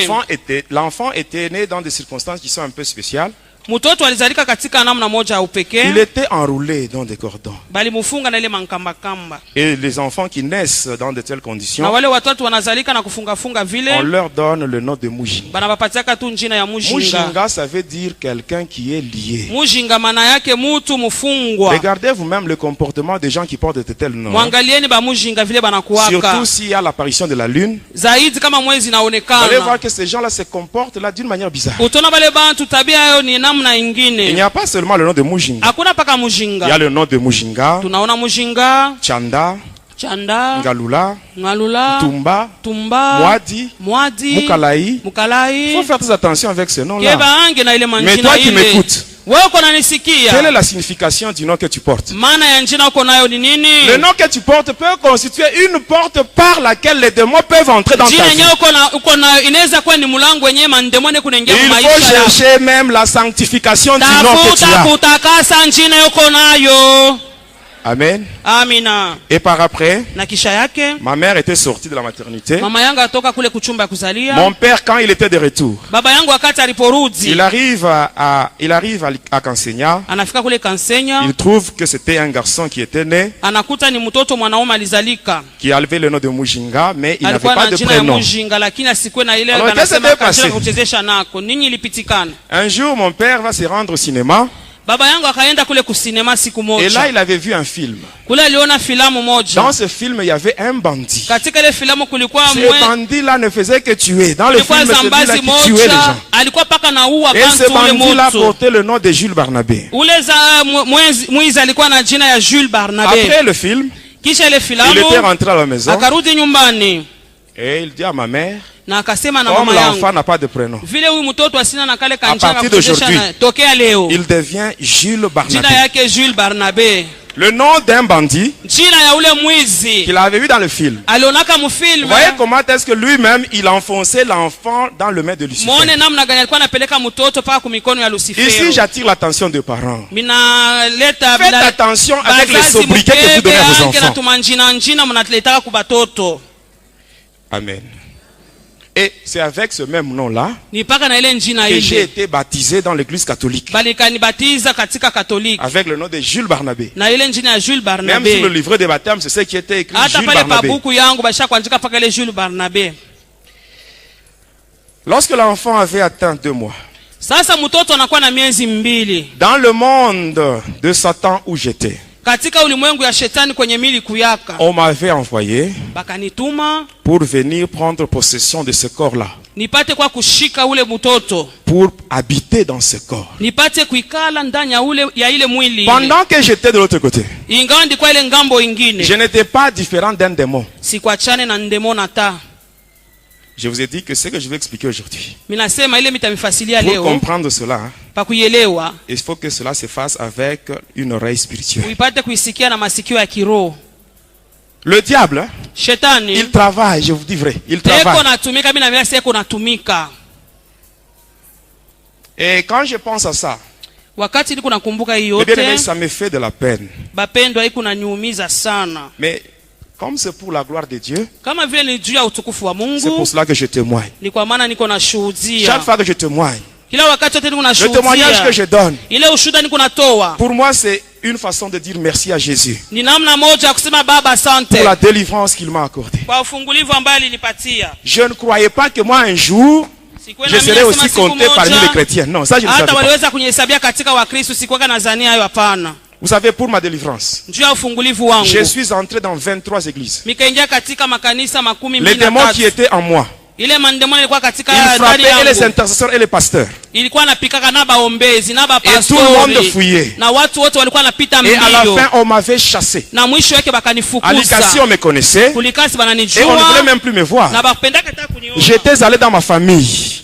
l'enfant était né dans des circonstances qui sont un peu spéciales. Mtoto alizalika katika namna moja ya Il upekee, était enroulé dans des cordons. bali mufunga na ile mankamba kamba. Et les enfants qui naissent dans de telles Na conditions, wale watoto wanazalika na kufunga funga on vile, leur donne le nom de Mujinga. bana bapatiaka tu jina ya mujinga. Mujinga, ça veut dire quelqu'un qui est lié. Mujinga maana yake mutu mufungwa. Regardez vous-même le comportement des gens qui portent de tels noms. Mwangalieni ba mujinga vile banakuwaka. Surtout s'il y a l'apparition de la lune. Zaidi kama mwezi Vous allez naonekana. voir que ces gens-là se comportent là d'une manière bizarre. Utona bale bantu tabia yao ni namna ingine. Il n'y a pas seulement le nom de Mujinga. Hakuna paka Il y a mujinga. le nom de Mujinga, Tunaona mujinga, Chanda, chanda, Ngalula, ngalula, Tumba, tumba, Mwadi, mwadi, Mukalaï. Il mukalai. faut faire très attention avec ce nom-là. Keba ange na ile Mais manjina toi qui ile. m'écoutes, Wewe uko quelle est nanisikia? la signification du nom que tu portes? Maana ya njina uko nayo ni nini? Le nom que tu portes peut constituer une porte par laquelle les démons peuvent entrer dans ta Jina vie. yenyewe uko nayo inaweza kuwa ni mlango wenyewe mandemone kunaingia Il kwa faut maisha yako. chercher même la sanctification du nom que tu Tafuta as. kutakasa njina uko nayo. Amen. Amina. Et par après, Na kisha yake ma mère était sortie de la maternité. mama yangu atoka kule kuchumba ya kuzalia. Mon père, quand il était de retour, Baba yangu wakati aliporudi, il arrive à Kansenya. anafika kule Kansenya, Il trouve que c'était un garçon qui était né, anakuta ni mtoto mwanaume alizalika. qui avait le nom de Mujinga, mais il n'avait Alikuwa pas na de jina ya prénom. mujinga lakini asikuwe na ile Alors, wanasema qu'est-ce qui s'est kachira passé? kuchezesha nako. Nini ilipitikana? Un jour, mon père va se rendre au cinéma, Baba yangu akaenda kule kusinema siku et là, moja. il avait vu un film. Kule aliona filamu moja. Dans ce film, il y avait un bandit. Katika ile filamu kulikuwa Ce bandit-là ne faisait que tuer. Dans le kulikuwa film, c'est lui-là zambazi qui tuait les moja, gens. alikuwa paka na uwa Et ce bantu ule bandit-là moto. portait le nom de Jules Barnabé. Ule za mwizi alikuwa na jina ya Jules Barnabé. Après le film, Kisha ile il filamu était rentré à la maison akarudi nyumbani et il dit à ma mère, na akasema na comme mama l'enfant yangu, n'a pas de prénom, vile huyu mtoto asina na kale kanjanga partir kuchezesha d'aujourd'hui, na tokea leo il devient Jules jina Barnabé. yake Jules Barnabé. Le nom d'un bandit Jina ya ule mwizi qu'il avait vu dans le film. alionaka Vous mfilme. voyez comment est-ce que lui-même, il enfonçait l'enfant dans le main de Lucifer. Muone namna gani alikuwa anapeleka mtoto paka kumikono ya Ici, Lucifer. j'attire l'attention des parents. Minaleta Faites attention avec les sobriquets que vous donnez à vos enfants. tumanjina njina mnatuletaka kubatoto. Amen. Et c'est avec ce même nom-là Ni paka na ile njina que j'ai ile. été baptisé dans l'église catholique. Bali kanibatiza katika Katoliki. Avec le nom de Jules Barnabé. Na ile njina ya Jules Même Barnabé. sur le livret de baptême, c'est ce qui était écrit, Hata Jules pale pa Barnabé. buku yangu basha kuandika paka ile Jules Barnabé. Lorsque l'enfant avait atteint 2 mois, Sasa mtoto anakuwa na miezi mbili. dans le monde de Satan où j'étais, Katika ulimwengu ya shetani kwenye mili kuyaka. on m'avait envoyé Bakanituma pour venir prendre possession de ce corps-là, nipate kwa kushika ule mtoto. pour habiter dans ce corps. Nipate kuikala ndani ya ile mwili ile. Pendant que j'étais de l'autre côté, Ingawa ndikuwa ile ngambo ingine. je n'étais pas différent d'un démon. Sikuachane na ndemona ta. Je vous ai dit que ce que je vais expliquer aujourd'hui, Minasema ile mitamifasilia pour leo comprendre cela, pa kuielewa il faut que cela se fasse avec une oreille spirituelle. uipate kuisikia na masikio ya kiroho. Le diable, hein, Shetani il travaille, je vous dis vrai, il eko travaille. natumika, mimi naambia sasa eko natumika. Et quand je pense à ça, Wakati niko nakumbuka hii eh bien aimé, yote, ça me fait de la peine. bapendwa iko naniumiza sana. Mais comme c'est pour la gloire de Dieu, Kama vile ni juu ya utukufu wa c'est pour Mungu, cela que je témoigne. ni kwa maana niko nashuhudia. Chaque fois que je témoigne, Kila wakati wote niko le témoignage que je nashuhudia. donne, Ile ushuhuda niko natoa. pour moi, c'est une façon de dire merci à Jésus Ni namna moja ya kusema Baba asante pour la délivrance qu'il m'a accordée. kwa ufungulivu ambao alinipatia. Je ne croyais pas que moi, un jour, Sikuwa je na serais mimi aussi nasema siku compté parmi les moja chrétiens. Non, ça, je ne savais hata pas. waliweza kunihesabia katika Wakristo, sikuwa nazania hayo, hapana. Vous savez, pour ma délivrance, Juu ya ufungulivu wangu je suis entré dans 23 églises. mikaingia katika makanisa makumi Les mbili na démons qui tatu. étaient en moi, Ile mandemoni ilikuwa katika ils ndani frappaient et les yangu, intercesseurs et les pasteurs. ilikuwa napikaka na baombezi na Et tout le monde bapastori fouillait. na watu wote walikuwa napita Et à la mbio, fin, on m'avait chassé. na mwisho yake À bakanifukuza. l'Icassi, on me connaissait. Kulikasi Et on ne voulait bananijua même plus me voir. na bapendaka hata kuniona. J'étais allé dans ma famille.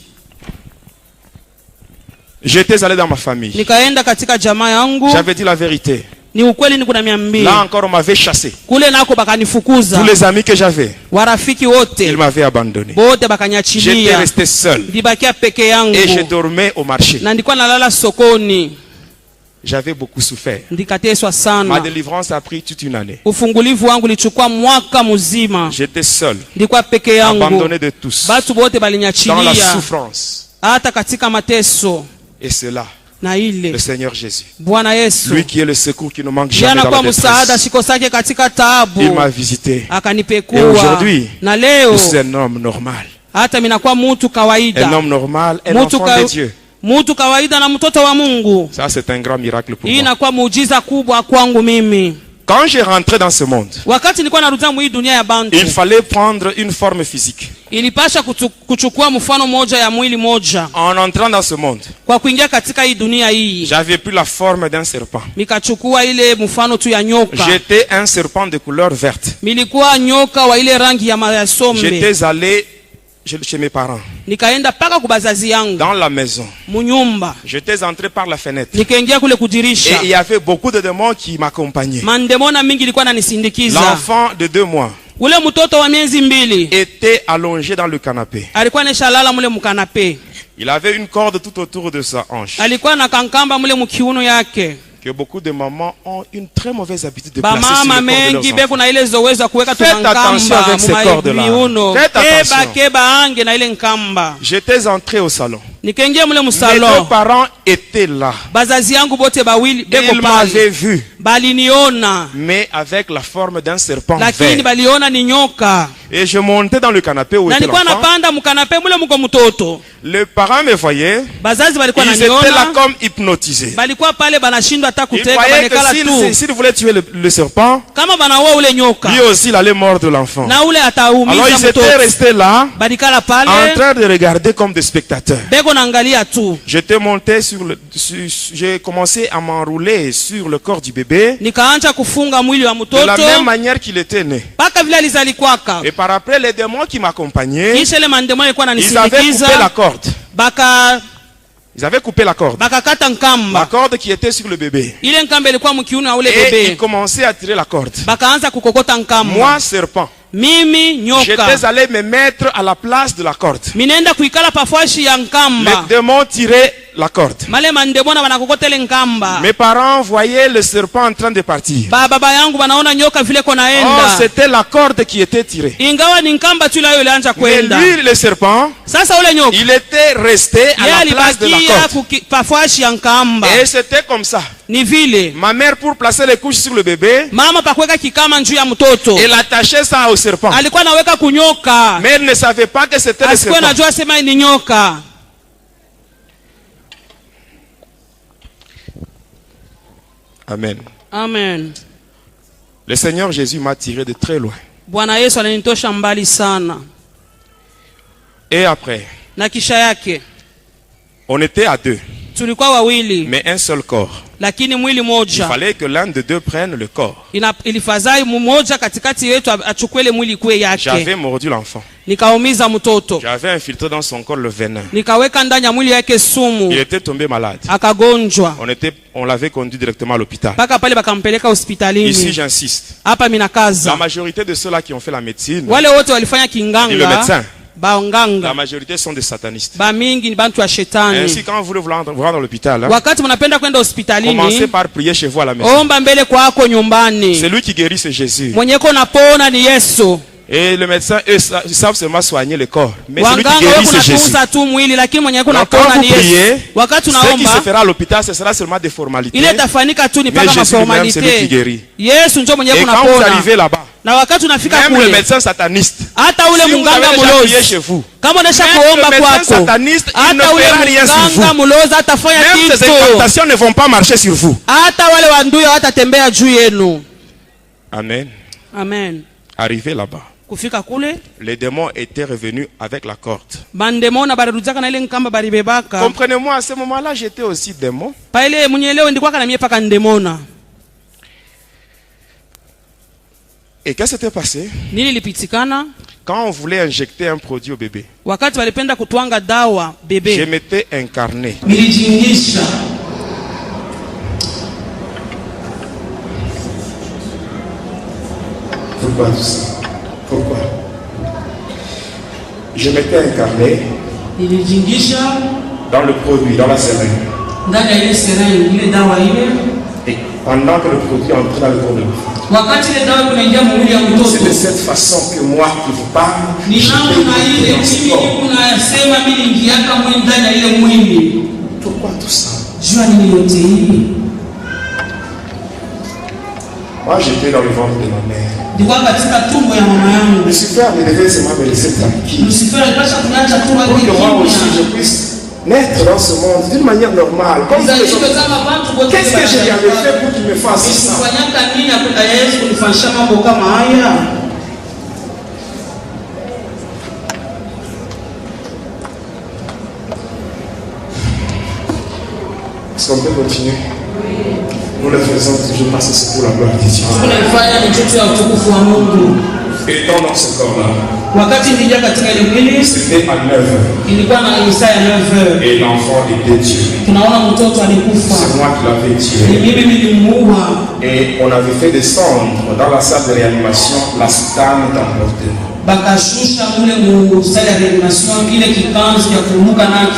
J'étais allé dans ma famille. Nikaenda katika jamaa yangu, J'avais dit la vérité. ni ukweli, niko na 200. Là encore, on m'avait chassé. Kule nako bakanifukuza. Tous les amis que j'avais, Warafiki ils wote m'avaient abandonné. bote J'étais bakanyachilia, resté seul. ndibakia peke Et je yangu dormais au marché. na ndikuwa nalala sokoni. j'avais beaucoup souffert. Ndikateswa Ma sana. délivrance a pris toute une année. Ufungulivu wangu lichukua mwaka mzima. J'étais seul, Ndikuwa peke yangu. abandonné de tous, Batu bote dans la balinyachilia. souffrance. Hata katika mateso. Et cela, Na ile le Seigneur Jésus, Bwana Yesu lui qui est le secours qui ne manque jamais jana dans kwa la msaada détresse, shiko sake katika taabu. il m'a visité. Et Akanipekua. aujourd'hui, Na leo je suis un homme normal. hata minakuwa mutu Un kawaida. homme normal, un Mutu enfant de Dieu. Mutu kawaida na mtoto wa Mungu. Ça, c'est un grand miracle pour Hii moi. inakuwa muujiza kubwa kwangu mimi. Quand j'ai rentré dans ce monde, Wakati nilikuwa narudia mwii dunia ya bantu, il fallait prendre une forme physique. ilipasha kuchukua mfano moja ya mwili moja. En entrant dans ce monde, Kwa kuingia katika hii dunia hii, j'avais pris la forme d'un serpent. mikachukua ile mfano tu ya nyoka. J'étais un serpent de couleur verte. Milikuwa nyoka wa ile rangi ya sombe. J'étais allé chez mes parents, Nikaenda paka kubazazi yangu dans la maison. munyumba. J'étais entré par la fenêtre. Nikaingia kule Et kudirisha. il y avait beaucoup de démons qui m'accompagnaient. Mandemona mingi ilikuwa nanisindikiza. L'enfant de 2 mois Ule mtoto wa miezi 2 était allongé dans le canapé. alikuwa neshalala mule mukanape. Il avait une corde tout autour de sa hanche. Alikuwa na kankamba mule mukiuno yake. Que beaucoup de mamans ont une très mauvaise habitude de placer sur Bamama le corps de mengi leurs beko enfants. na ile zowezo kuweka Faites attention tunankamba avec ces cordes-là. miuno. Faites attention. Keba ange na ile nkamba. J'étais entré au salon. Nikaingia mule Mes 2 musalo. parents étaient là. Bazazi yangu bote bawili beko Ils m'avaient pale. vu, Baliniona. mais avec la forme d'un serpent Lakini vert. baliona ni nyoka. Et je montais dans le canapé où Na était nilikuwa l'enfant. napanda mukanape mule muko mtoto. Les parents me voyaient. Bazazi balikuwa Ils étaient là naniona. comme hypnotisés. Balikuwa pale banashindwa hata Ils kuteka croyaient que banekala tu. s'il voulait tuer le serpent, Kama banaua ule nyoka. lui aussi il allait mordre l'enfant. Na ule Alors ataumiza ils étaient mtoto. restés là, Balikala en pale. train de regarder comme des spectateurs. Beko naangalia tu. J'étais monté j'ai commencé à m'enrouler sur le corps du bébé Nikaanza kufunga mwili wa de la même mtoto manière qu'il était né. mpaka vile alizalikwaka. Et par après, les démons qui m'accompagnaient, Kisha ile mandemoni alikuwa ils avaient coupé la ananisindikiza, corde. Ils avaient coupé la corde. bakakata La nkamba. corde qui était sur le bébé. Ile nkamba ilikuwa mkiuno ya ule Et ils bebe. commençaient à tirer la corde. Bakaanza kukokota nkamba. Moi, serpent, Mimi nyoka. j'étais allé me mettre à la place de la corde. Minenda kuikala pafashi ya Les nkamba. démons tiraient la corde. Male mandemona banakokota ile nkamba. Mes parents voyaient le serpent en train de partir. Baba yangu banaona nyoka vile Oh, konaenda. c'était la corde qui était tirée. Ingawa ni nkamba tu ile ilianza Mais kwenda. lui, le serpent, Sasa ule nyoka il était resté à yeye la place de la alibakia corde. pafashi ya nkamba. Et c'était comme ça. Ni vile Ma mère, pour placer les couches sur le bébé, mama pakuweka kikama njuu ya mtoto elle attachait ça au serpent. alikuwa naweka kunyoka, Mais elle ne savait pas que c'était le asikuwa serpent. najua sema ni nyoka. Amen. Amen. Le Seigneur Jésus m'a tiré de très loin. Bwana Yesu alinitosha mbali sana. Et après, Na kisha yake on était à 2, tulikuwa wawili, mais un seul corps. lakini mwili Il moja. fallait que l'un de 2 prenne le corps. Ilifadhai mmoja katikati yetu achukue ile mwili kwe yake. J'avais mordu l'enfant. Nikaumiza mtoto, J'avais infiltré dans son corps le venin. nikaweka ndani ya mwili yake Il sumu, était tombé malade. akagonjwa On l'avait conduit directement à l'hôpital. mpaka pale bakampeleka Ici, hospitalini. j'insiste. Hapa La minakaza majorité de ceux-là qui ont fait la médecine, wale wote walifanya et le kinganga, médecin, la baonganga majorité sont des satanistes. ba mingi ni bantu wa Ainsi, shetani. quand vous voulez vous rendre à l'hôpital, hein, Wakati mnapenda kwenda commencez hospitalini, par prier chez vous à la maison. omba mbele kwako nyumbani. Celui qui guérit, c'est Jésus. Mwenyeko napona ni Yesu. Et le médecin, eux, ils savent seulement soigner le corps. Mais celui qui Wanganga guérit, wewe c'est Jésus. kunatunza tu mwili, lakini mwenyeko Donc, quand napona vous ni priez, Yesu. Wakati ce qui se unaomba fera à l'hôpital, ce sera seulement des formalités. ile tafanika tu ni Mais paka Jésus lui-même, c'est lui qui maformalite. guérit. Yesu ndio mwenyeko Et quand vous napona. arrivez là-bas, Na wakati unafika même le kule, médecin sataniste, hata ule si vous munganga avez déjà prié mulozi chez vous, kama unaisha même kuomba le médecin kwako, sataniste, il ne hata ule fera rien sur munganga vous. mulozi atafanya Même ces kitu. incantations ne vont pas marcher sur vous. Hata wale wanduyo hawatatembea juu yenu. Amen. Amen. Arrivé là-bas, Kufika kule, les démons étaient revenus avec la corde. bandemona barudaka na ile nkamba baribebaka. Comprenez-moi, à ce moment-là, j'étais aussi démon. Pa ile munyelewe ndikwaka na mie paka ndemona. Et qu'est-ce qui s'était passé? Nini lipitikana? Quand on voulait injecter un produit au bébé, Wakati walipenda kutwanga dawa je bebe, m'étais incarné. nilijingisha. Pourquoi tout ça? Pourquoi? Je m'étais incarné Nilijingisha dans le produit, dans la seringue. ndani ya ile seringue ile dawa ile. Et pendant que le produit entre dans le corps de l'enfant, wakati ile dawa kunaingia mwili ya mtoto, c'est de cette façon que moi qui vous parle, ni namna ile mimi kunasema mimi ingiaka mwili ndani ya ile mwili. Pourquoi tout ça? Jua nini yote hii? Moi j'étais dans le ventre de ma mère. Ndikuwa katika tumbo ya mama yangu. Lucifer me devait seulement me laisser tranquille. Lucifer alipasha kuniacha tu pour que moi aussi je puisse naître dans ce monde d'une manière normale. Comme les autres. Qu'est-ce que je lui avais fait pour qu'il me fasse ça? Est-ce qu'on peut continuer? Nous le faisons toujours parce que c'est pour la gloire de Dieu. Étant dans ce corps-là, c'était à 9h. Et l'enfant était tué. C'est moi qui l'avais tué. Et on avait fait descendre dans la salle de réanimation la soutane d'emportement.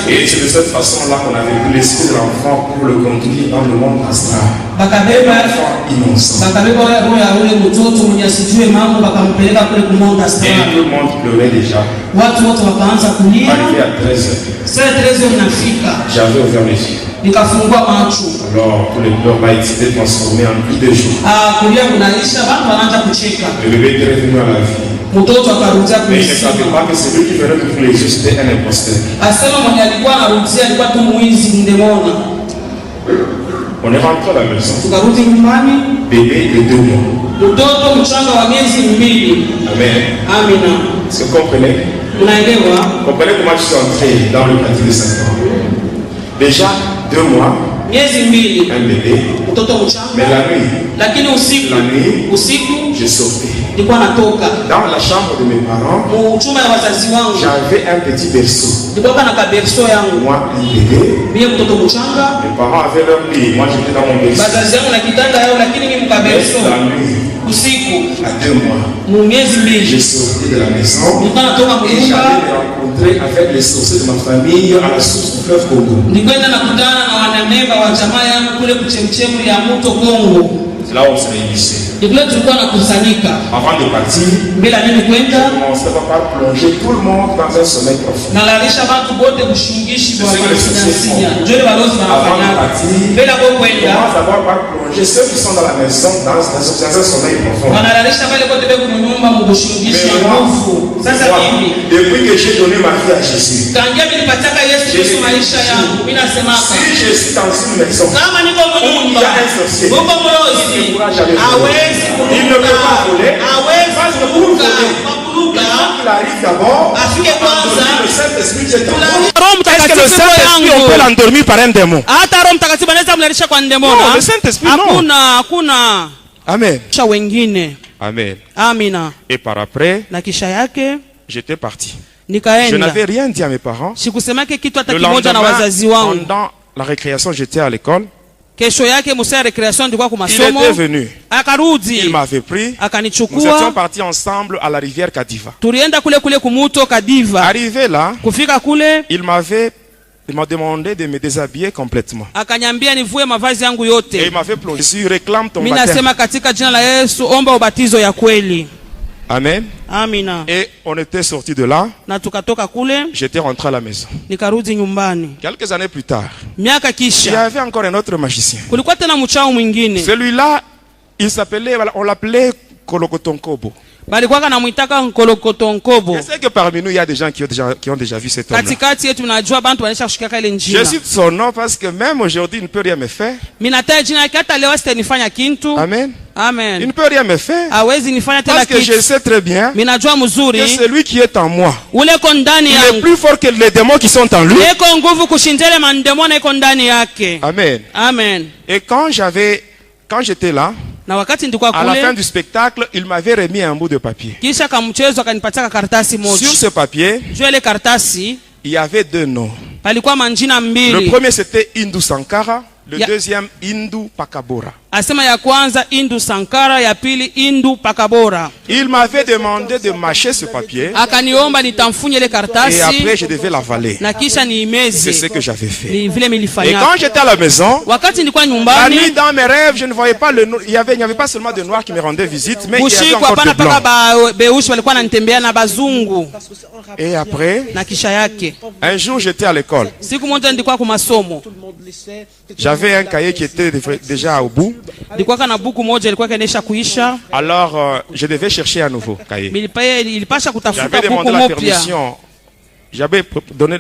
Et c'est de cette façon-là qu'on avait pu l'esprit de l'enfant pour le conduire dans le monde astral. L'enfant innocent. Et tout le monde pleurait déjà. Arrivé à 13h, j'avais ouvert les yeux. Alors tous les pleurs été transformés en cris de joie. Le bébé était revenu à la vie. Mais il ne savait pas que celui qui venait d'ouvrir les yeux c'était un imposteur. On est rentré à la maison. Bébé de 2 mois. Amen. Est-ce que vous comprenez? Comprenez comment je suis entré dans le quartier de Saint-Paul. Déjà 2 mois, un bébé, mais la nuit, je sortais. Dans la chambre de mes parents, j'avais un petit berceau. Moi, un bébé. Mes parents avaient leur lit. Moi, j'étais dans mon berceau. La nuit, à 2 mois, je sortais de la maison et j'allais me rencontrer avec les sorciers de ma famille à la source du fleuve Congo. C'est là où on se réunissait. Avant de partir, je commençais par plonger tout le monde dans un sommeil profond. Avant de partir, je commence d'abord par plonger ceux qui sont dans la maison dans un sommeil profond. Depuis que j'ai donné ma vie à Jésus, si je suis dans une maison où il y a un sorcier, il ne peut pas voler, parce que pour voler, il arrive d'abord à endormir le Saint-Esprit qui est en moi. Est-ce que le Saint-Esprit, on peut l'endormir par un démon? Non, le Saint-Esprit, non. Amen. Amen. Et par après, j'étais parti. Je n'avais rien dit à mes parents. Le lendemain, pendant la récréation, j'étais à l'école. Il était venu. Il m'avait pris. Nous étions partis ensemble à la rivière Kadiva. Arrivé là, il m'a demandé de me déshabiller complètement. Et il m'avait plongé. Je réclame ton baptême. Amen. Et on était sorti de là. J'étais rentré à la maison. Quelques années plus tard, il y avait encore un autre magicien. Celui-là, on l'appelait Kolokotonkobo. Je sais que parmi nous, il y a des gens qui ont déjà vu cet homme. Je cite son nom parce que même aujourd'hui, il ne peut rien me faire. Amen. Il ne peut rien me faire. Parce que je sais très bien que celui qui est en moi, il est plus fort que les démons qui sont en lui. Amen. Et quand j'étais là, à la fin du spectacle, il m'avait remis un bout de papier. Sur ce papier, il y avait 2 noms. Le premier c'était Indu Sankara, le deuxième Indu Pakabora. Asema ya kwanza Indu Sankara, ya pili Indu Pakabora. Il m'avait demandé de mâcher ce papier. Akaniomba nitamfunye ile karatasi. Et après je devais l'avaler. Na kisha niimeze. C'est ce que j'avais fait. Ni vile nilifanya. Et quand j'étais à la maison, wakati nilikuwa la nyumbani, nuit dans mes rêves, je ne voyais pas le il n'y avait pas seulement de noirs qui me rendaient visite, mais il y avait usiku encore hapana de paka blancs. beushi walikuwa wananitembea na bazungu. Et après, Na kisha yake, un jour j'étais à l'école. siku moja nilikuwa kwa masomo. J'avais un cahier qui était déjà au bout. Nilikuwa kana buku moja ilikuwa kanisha kuisha. Alors je devais chercher un nouveau cahier. Ilipasha kutafuta J'avais buku demandé la mpya. permission. J'avais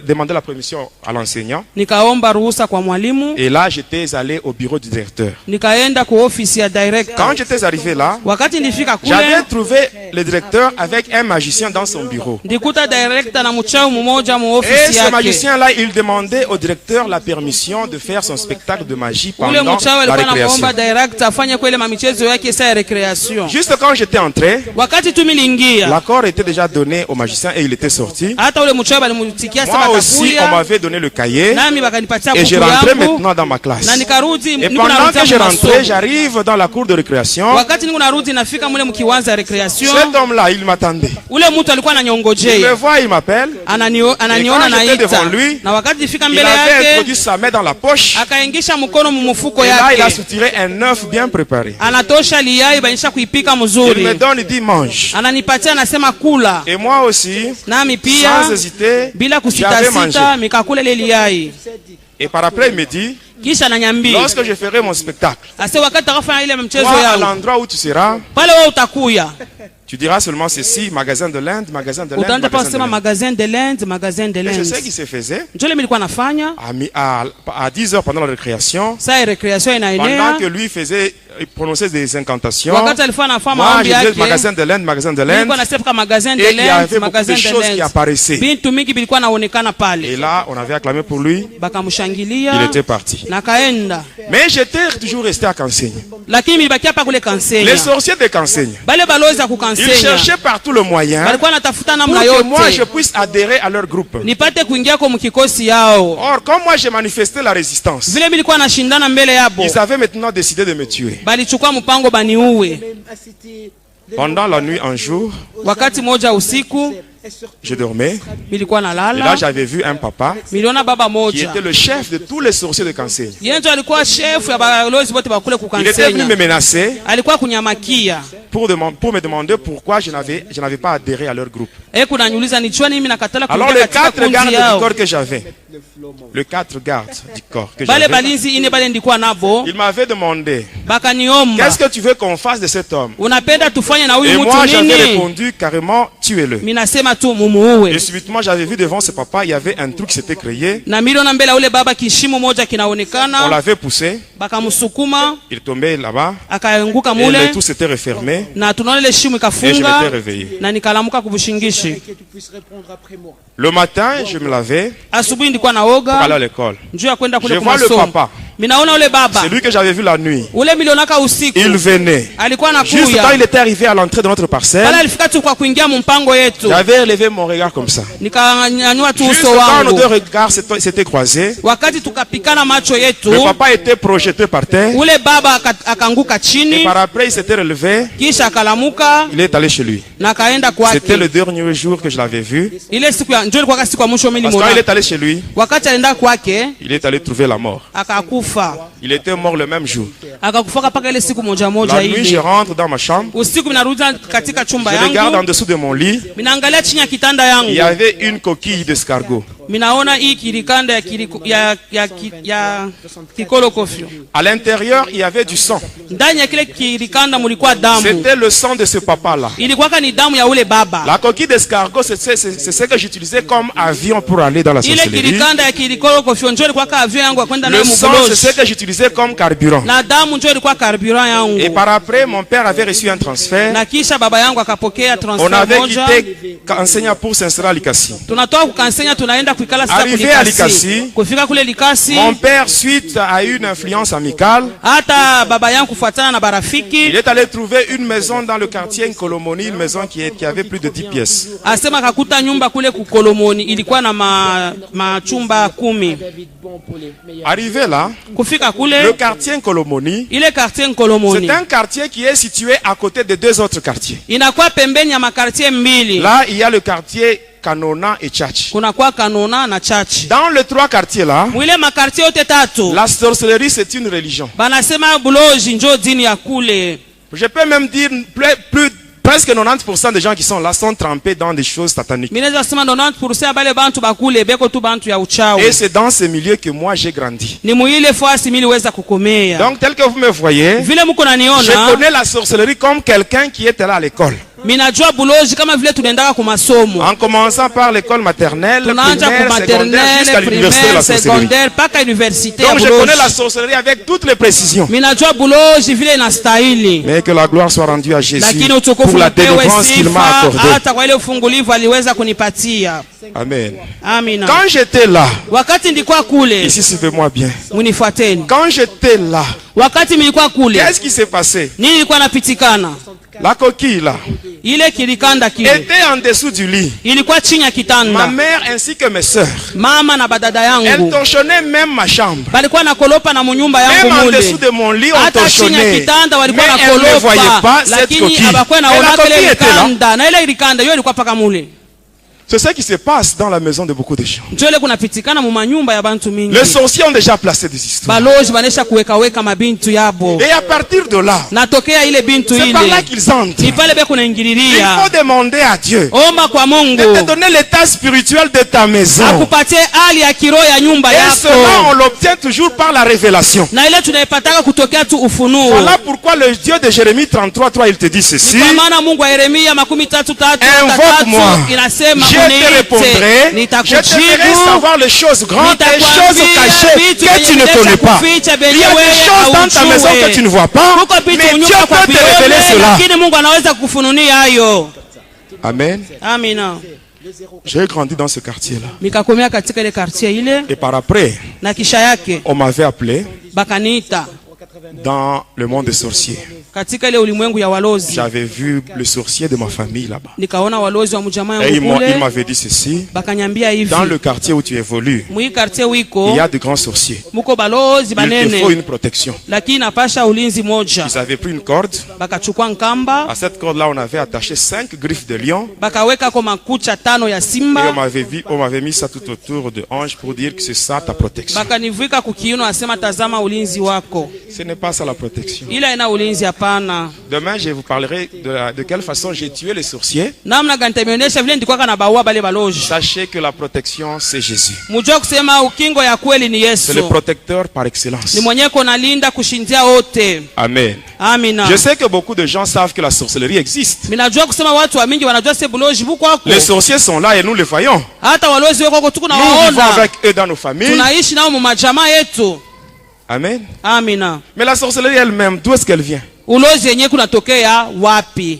demandé la permission à l'enseignant. Nikaomba ruhusa kwa mwalimu. Et là, j'étais allé au bureau du directeur. Nikaenda kwa ofisi ya director. Quand j'étais arrivé là, Wakati nilifika kule, j'avais trouvé le directeur avec un magicien dans son bureau. ndikuta director na mchao mmoja mu Et ofisi ce yake. magicien-là, il demandait au directeur la permission de faire son spectacle de magie Ule pendant mchao la alikuwa récréation. anamuomba director afanye kwa ile mamichezo yake saa ya recreation. Juste quand j'étais entré, Wakati tu milingia, l'accord était déjà donné au magicien et il était sorti. hata ule mchao alimtikia Moi aussi, on m'avait donné le cahier nami bakanipatia et je buku rentrais yangu maintenant dans ma classe. na nikarudi. Et niko pendant narudia que je mu rentrais, masomo. j'arrive dans la cour de récréation. Wakati niko narudi nafika mule mkiwanza ya recreation, Cet homme-là, il m'attendait. ule mtu alikuwa Il me ananyongojea, voit, il m'appelle. ananiona Et quand j'étais devant lui, na wakati nifika Il mbele avait yake introduit sa main dans la poche. akaingisha mkono mumufuko Et là, il a yake, soutiré un œuf bien préparé. anatosha liyai banisha kuipika Il me mzuri, donne, il dit mange. ananipatia anasema kula, Et moi aussi, nami pia sans hésiter, bila j'avais mangé. kusitasita mikakula ile liyai. Et par après, il me dit, Kisha ananiambia lorsque je ferai mon spectacle, ase wakati akafanya ile mchezo toi, à yao l'endroit où tu seras, pale, wewe utakuya tu diras seulement ceci, magasin de l'Inde, magasin de l'Inde, utaanza pa magasin de kusema l'Inde. magasin de l'Inde, magasin de Et c'est ce l'Inde. qui se faisait Njoo ile nilikuwa nafanya à 10 heures pendant la récréation, saa ya recreation pendant inaenea, que lui faisait, il prononçait des incantations. wakati alikuwa anafanya Moi, maombi je disais yake, magasin de l'Inde, magasin de l'Inde. nilikuwa nasema magasin de Et il y avait l'Inde, beaucoup magasin de de choses qui l'Inde. apparaissaient. Bintu mingi bilikuwa naonekana Et pale, là, on avait acclamé pour lui. Il bakamshangilia était parti. na kaenda, Mais j'étais toujours resté à Kanseigne. lakini bilibakia hapa kule Les Kansenya. sorciers de Kanseigne, Bale baloza ku ils Kansenya cherchaient partout le moyen balikuwa natafuta pour namna que moi je yote puisse adhérer à leur groupe. nipate kuingia kwa mkikosi yao. Or, comme moi j'ai manifesté la résistance, Vile bilikuwa nashindana mbele yabo, ils avaient maintenant décidé de me tuer. balichukua mpango baniuwe. Pendant la nuit, un jour, Wakati moja usiku je dormais. bilikuwa Et là, nalala, j'avais vu un papa miliona baba qui moja était le chef de tous les sorciers de Kanseigne. yenjo alikuwa chef ya balozi bote bakule ku Il était venu me Kansenya, menacer alikuwa kunyamakia pour me demander pourquoi je n'avais pas adhéré à leur groupe. kunanyuliza nichua nini nakatala Alors kuingia les katika 4 gardes kundi du yao. corps que j'avais, les 4 gardes du corps que Bale j'avais, balinzi ine bale ndikuwa nabo ils m'avaient demandé, bakaniomba, qu'est-ce que tu veux qu'on fasse de cet homme? unapenda tufanye na Et huyu moi mtu j'avais nini? répondu carrément, tuez-le. Minasema tu mumuue. Et subitement j'avais vu devant ce papa, il y avait un truc qui s'était créé, Na miliona mbele ya ule baba kishimo moja on kinaonekana, l'avait poussé, bakamsukuma il tombait là-bas, akaanguka et le mule, tout s'était refermé, na tunaona ile shimo et je m'étais ikafunga réveillé. na nikalamuka kubushingishi. Le matin, je me lavais Asubuhi ndikuwa pour aller à naoga l'école. njuu ya kwenda Je kule vois le kumasomo. papa, Minaona ule baba celui que j'avais vu la nuit, ule milionaka usiku il venait. alikuwa Juste quand anakuya il était arrivé à l'entrée de notre pale, parcelle, alifika tu kwa kuingia mumpango yetu, j'avais élevé mon regard comme ça. nikanyanyua tu Juste uso quand nos wangu. deux regards s'étaient croisés, Wakati tukapikana macho yetu, le papa était projeté par terre, ule baba akaanguka et chini, par après il s'était relevé, kisha akalamuka il est allé chez lui. na akaenda C'était le kwake. dernier jour que je l'avais vu, Ile siku ya njoo ilikuwa siku ya mwisho mimi parce que quand il nilimwona. est allé chez lui, Wakati alienda kwake il est allé trouver la mort. akakufa, Il était mort le même jour. akakufaka paka ile siku moja moja La nuit, je ile. rentre dans ma chambre, Usiku minarudi katika chumba je regarde en yangu, dessous de mon lit, minaangalia chini ya kitanda il y yangu, avait une coquille d'escargot. minaona hii kirikanda ya kikolokofyo. À l'intérieur, il y avait du sang. Ndani ya kile kirikanda mulikuwa damu, C'était le sang de ce papa-là. ilikuwa ni damu ya ule baba. La coquille d'escargot, c'est ce que j'utilisais comme avion pour aller dans la Ile sorcellerie. kirikanda ya kikolokofyo njoo ilikuwa avion yangu ya kwenda Le nayo sang, c'est ce mubolozi, que j'utilisais comme carburant. na damu njoo ilikuwa carburant Et yangu. par après, mon père avait reçu un transfert. Na kisha baba yangu akapokea On transfer avait moja. quitté Kansenya pour s'installer à Likasi. Tunatoka kukansenya tunaenda nilienda kuikala sasa Arrivé à Likasi, kulikasi. Kufika kule Likasi, mon père, suite à une influence amicale, hata baba yangu kufuatana na il barafiki, est allé trouver une maison dans le quartier Nkolomoni, une maison qui avait plus de 10 pièces. asema kakuta nyumba kule kukolomoni ilikuwa na machumba 10. Arrivé là, Kufika le kule quartier Nkolomoni, ile quartier Nkolomoni c'est un quartier qui est situé à côté de deux autres quartiers. inakuwa pembeni ya makartie mbili. Là, il y a le quartier Kanona et Tchatch. Kunakuwa Kanona na Chachi. Dans les trois quartiers là, Mwile makartie yote tatu la sorcellerie c'est une religion. banasema buloji njo dini ya kule. Je peux même dire presque 90% des gens qui sont là sont trempés dans des choses sataniques. Minaweza kusema 90% ya bale bantu bakule beko tu bantu ya uchawi. Et c'est dans ce milieu que moi j'ai grandi. Ni muile fasi miliweza kukomea. Donc tel que vous me voyez, Vile muko je naniona, connais la sorcellerie comme quelqu'un qui était là à l'école. minajua buloji kama vile tunaendaka ku masomo. En commençant par l'école maternelle, Tunaanza ku primaire, secondaire, jusqu'à maternelle, l'université de la primaire, sorcellerie. secondaire paka universite ya Donc je connais la buloji. sorcellerie avec toutes les précisions. Minajua buloji vile inastahili. Mais que la gloire soit rendue à Jésus Lakini pour utukufu la upewe délivrance qu'il m'a sifa accordée. hata kwa ile ufungulivu aliweza kunipatia. Amen. Amina. Quand j'étais là, Wakati nilikuwa kule, ici suivez-moi bien. munifuateni. Quand j'étais là, Wakati nilikuwa kule, qu'est-ce qui s'est passé? nini ilikuwa napitikana? La coquille là Ile kilikanda kile était en dessous du lit. ilikuwa chini ya Ma kitanda. mère ainsi que mes sœurs, Mama na badada elles yangu torchonnaient même ma chambre. balikuwa nakolopa na munyumba yangu Même en mule. dessous de mon lit, on Hata chini ya torchonnait. kitanda Mais walikuwa elles ne voyaient nakolopa, pas cette lakini coquille. abakuwa Et la naona coquille ile était là. likanda, na ile likanda hiyo ilikuwa paka mule. C'est ce qui se passe dans la maison de beaucoup de gens. Njo ile kunapitikana mu manyumba ya bantu mingi. Les sorciers ont déjà placé des histoires. Baloji banesha kuweka mabintu yabo. Et à partir de là, Natokea ile bintu c'est par là ile. qu'ils entrent. Ni pale beko Il naingililia. faut demander à Dieu Omba kwa Mungu de te donner l'état spirituel de ta maison. akupatie hali ya kiroho ya nyumba Et cela, on yako. l'obtient toujours par la révélation. Na ile tunaipataka kutokea tu ufunuo. Voilà pourquoi le Dieu de Jérémie 33:3, il te dit ceci. Kwa maana Mungu wa Yeremia 33:3 Invoque-moi. inasema Je te uniite, répondrai. Je te ferai nitakujibu, savoir les choses grandes et les choses nitakwambia cachées vitu que tu ne connais pas. kuficha Il y benye a des wewe choses dans ta maison que tu ne haujue. vois pas, Kuko mais vitu Dieu unyumba kwa peut te révéler vione, cela. lakini Mungu anaweza kukufununia hayo. Amen. Amina. J'ai grandi dans ce quartier-là. Nikakomea katika ile quartier ile, Et par après, na kisha yake on m'avait appelé bakaniita dans le monde des sorciers. katika ile ulimwengu ya walozi. J'avais vu le sorcier de ma famille là-bas. Nikaona walozi wa mjamaa Et yangu il kule, m'avait dit ceci. bakanyambia hivi, Dans le quartier où tu évolues, mwi quartier il wiko y a de grands sorciers. muko balozi Il te faut banene, une protection. lakini napasha ulinzi moja. Ils avaient pris une corde. Bakachukua nkamba, À cette corde-là, on avait attaché 5 griffes de lion. bakaweka kwa makucha 5 ya Et simba, on m'avait mis ça tout autour de hanche pour dire que c'est ça ta protection. bakanivika kukiuno, asema tazama ulinzi wako. Ce n'est pas ça la protection. Ila ina ulinzi hapana. Demain, je vous parlerai de quelle façon j'ai tué les sorciers. Namna gani tameonyesha vile ndikuwa na baua bale baloji. Sachez que la protection, c'est Jésus. Mujua kusema ukingo ya kweli ni C'est le Yesu. protecteur par excellence. Ni mwenye kona linda kushindia wote. Amen. Amina. Je sais que beaucoup de gens savent que la sorcellerie existe. Minajua kusema watu wa mingi wanajua se buloji buko wako. Les sorciers sont là et nous les voyons. Hata walozi wako tuko na Nous vivons waona. avec eux dans nos familles. Tunaishi nao mu majamaa yetu. Amen. Amina. Mais la sorcellerie elle-même, d'où est-ce qu'elle vient? Ulozi yenyewe kunatokea wapi?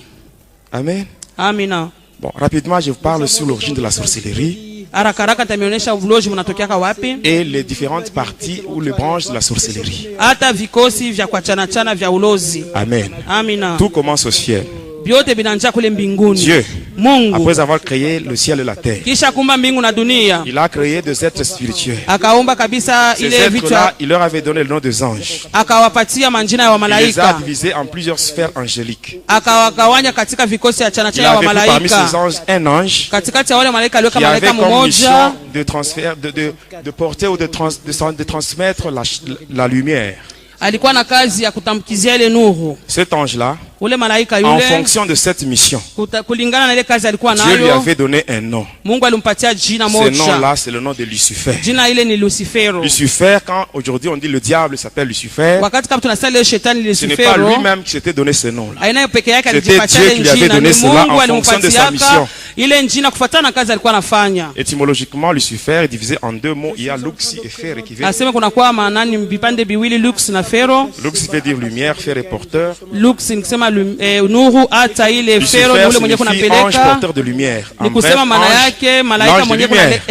Amen. Amina. Bon, rapidement, je vous parle sur l'origine de la sorcellerie Haraka haraka nitameonyesha ulozi mnatokea wapi? et les différentes parties ou les branches de la sorcellerie. Hata vikosi vya kuachana chana vya ulozi. Amen. Amina. Tout commence au ciel. Vyote vinaanzia kule mbinguni. Dieu, Mungu après avoir créé le ciel et la terre, kisha kumba mbingu na dunia, il a créé des êtres spirituels. akaumba kabisa Ces ile vitu, êtres-là, il leur avait donné le nom des anges. akawapatia manjina ya Il les a wamalaika, divisés en plusieurs sphères angéliques. akawagawanya katika vikosi ya chana Il chana ya avait pris parmi ces wamalaika. anges un ange Katikati ya wale malaika aliweka qui avait malaika comme mmoja, mission de transfert, de porter ou de transmettre la lumière. alikuwa na kazi ya kutamkizia ile nuru. Cet ange-là, Ule malaika en yule fonction de cette mission, kulingana na ile kazi alikuwa Dieu lui nayo, avait donné un nom. Mungu alimpatia jina Ce moja. nom-là, c'est le nom de Lucifer. Jina ile ni Lucifero. Lucifer, quand aujourd'hui on dit le diable s'appelle Lucifer, Wakati kama tunasema ile shetani ce n'est pas Lucifero, lui-même qui s'était donné ce nom-là. aina peke yake C'était alijipatia Dieu ile qui lui avait jina, donné ni cela Mungu en fonction de sa alimpatiaka mission. ile njina kufuatana na kazi alikuwa anafanya. Étymologiquement, Lucifer est divisé en deux mots. Il y a Luxi et Fer qui veut. Asema kuna kwa maanani vipande viwili, lux na fero. Lux veut dire lumière, Fer est porteur. Lux ni kusema nuru, hata ile fero ni ule mwenye kunapeleka. Ange porteur de lumière. Ni kusema maana yake malaika mwenye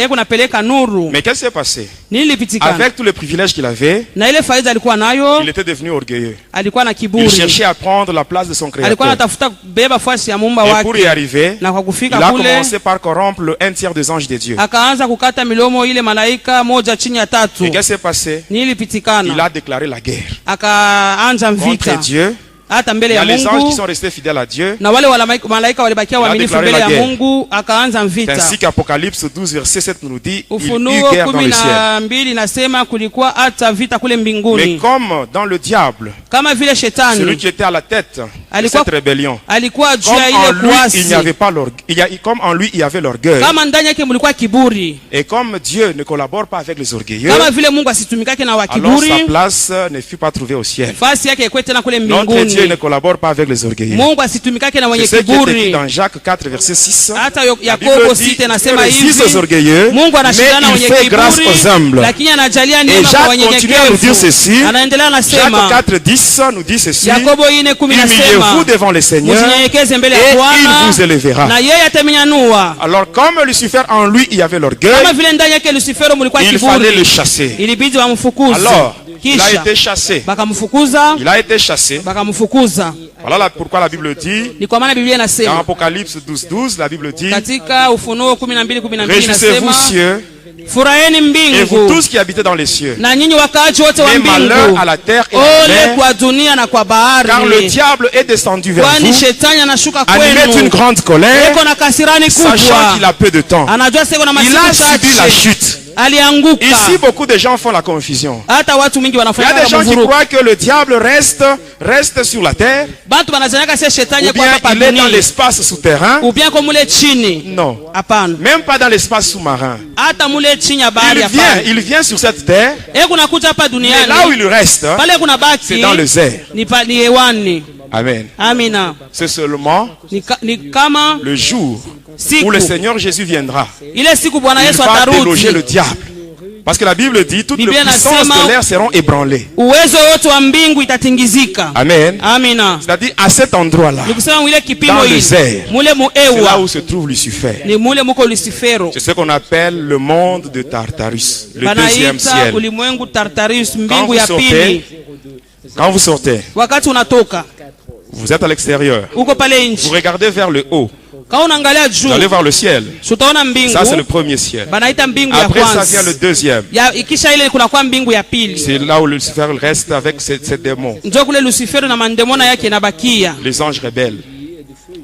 kunapeleka nuru. Mais qu'est-ce qui s'est passé? Nini lipitikana? Avec tous les privilèges qu'il avait, na ile faida alikuwa nayo, il était devenu orgueilleux. Alikuwa na kiburi. Il cherchait à prendre la place de son créateur. Alikuwa anatafuta beba fasi ya muumba wake. Et pour y arriver, na kwa kufika il a kule, commencé par corrompre le 1/3 des anges de Dieu. Akaanza kukata milomo ile malaika moja chini ya tatu. Et qu'est-ce qui s'est passé? Nini lipitikana? Il a déclaré la guerre. Akaanza vita contre Dieu. Hata mbele ya Mungu. Les anges qui sont restés fidèles à Dieu. Na wale malaika walibakia waaminifu mbele ya Mungu, akaanza vita. Ainsi qu'Apocalypse 12 verset 7 nous dit, Ufunuo il y eut guerre dans le ciel. 12 nasema kulikuwa hata vita kule mbinguni. Mais comme dans le diable, kama vile shetani, celui qui était à la tête de cette rébellion, alikuwa juu ya ile kuasi, il n'y avait pas l'orgueil, comme en lui il y avait l'orgueil. Kama ndani yake mlikuwa kiburi. Et comme Dieu ne collabore pas avec les orgueilleux, kama vile Mungu asitumikake na wa kiburi, alors sa place ne fut pas trouvée au ciel. Fasi yake ikuwe tena kule mbinguni. Notre Dieu ne collabore pas avec les orgueilleux. Mungu asitumikake na wenye kiburi. C'est ce qui est dans Jacques 4 verset 6. Hata Yakobo 6 nasema hivi, Mungu anashindana wenye kiburi, lakini anajalia neema kwa wanyenyekevu. Anaendelea nasema, Jacques 4:10 nous dit ceci, Yakobo 4:10 nasema, humiliez-vous devant le Seigneur mjinyenyekeze mbele ya et Bwana, il vous élèvera. Na yeye atamenyanua. Alors comme Lucifer en lui il y avait l'orgueil, kama vile ndani yake Lucifer mlikuwa kiburi, il fallait le chasser. Ilibidi wamfukuze. Alors il a été chassé. Bakamfukuza. Il a été chassé. Bakamfukuza. Voilà pourquoi la Bible dit, ni kwa maana Biblia inasema, dans Apocalypse 12:12 la Bible dit, katika Ufunuo 12:12 réjouissez-vous inasema, cieux, furaheni mbingu, et vous tous qui habitez dans les cieux, na nyinyi wakaaji wote wa mbingu, malheur à la terre et à la mer, kwa dunia na kwa bahari, car le diable est descendu vers kwani vous, shetani anashuka animé kwenu d'une grande colère, yuko na kasirani kubwa, sachant qu'il a peu de temps. Anajua siko na Il masiku a subi la chache, chute. alianguka. Ici, beaucoup de gens font la confusion. Hata watu mingi Il y a wanafanya des gens qui mvurugo. croient que le diable reste sur la terre, Batu banazanaka si shetani ou kwa bien hapa il est dans dunia, l'espace souterrain. ou bien kwa mule chini. Non, Hapana. même pas dans l'espace sous-marin. Hata mule chini ya bahari hapana. Il vient sur cette terre, Kuna kuja hapa et duniani. là où il reste, Pale kuna baki, c'est dans le désert. ni hewani. Amen. Amina. C'est seulement Ni kama le jour siku où le Seigneur Jésus viendra. ile siku Bwana Il Yesu va atarudi. déloger le diable. Parce que la Bible dit, toutes les Biblia puissances inasema, de l'air seront ébranlées. Uwezo wote wa mbingu itatingizika. Amen. Amina. C'est-à-dire à cet endroit-là, Nikusema mwile kipimo dans le hili, désert, mule c'est là muewa, où se trouve Lucifer. ni mule muko Lucifero. C'est ce qu'on appelle le monde de Tartarus, le deuxième Banaita ciel. ulimwengu Tartarus, Quand mbingu vous ya pili. sortez, Wakati unatoka, vous êtes à l'extérieur, uko pale vous nje, regardez vers le haut, kama unaangalia vous allez juu, voir le ciel. utaona mbingu. Ça, c'est le premier ciel. Banaita mbingu ya Après ça vient kwanza. le deuxième. Ikisha ile kuna kwa mbingu ya pili. C'est là où Lucifer reste avec ses démons. Ndio kule Lucifero na mandemona yake inabakia. Les anges rebelles.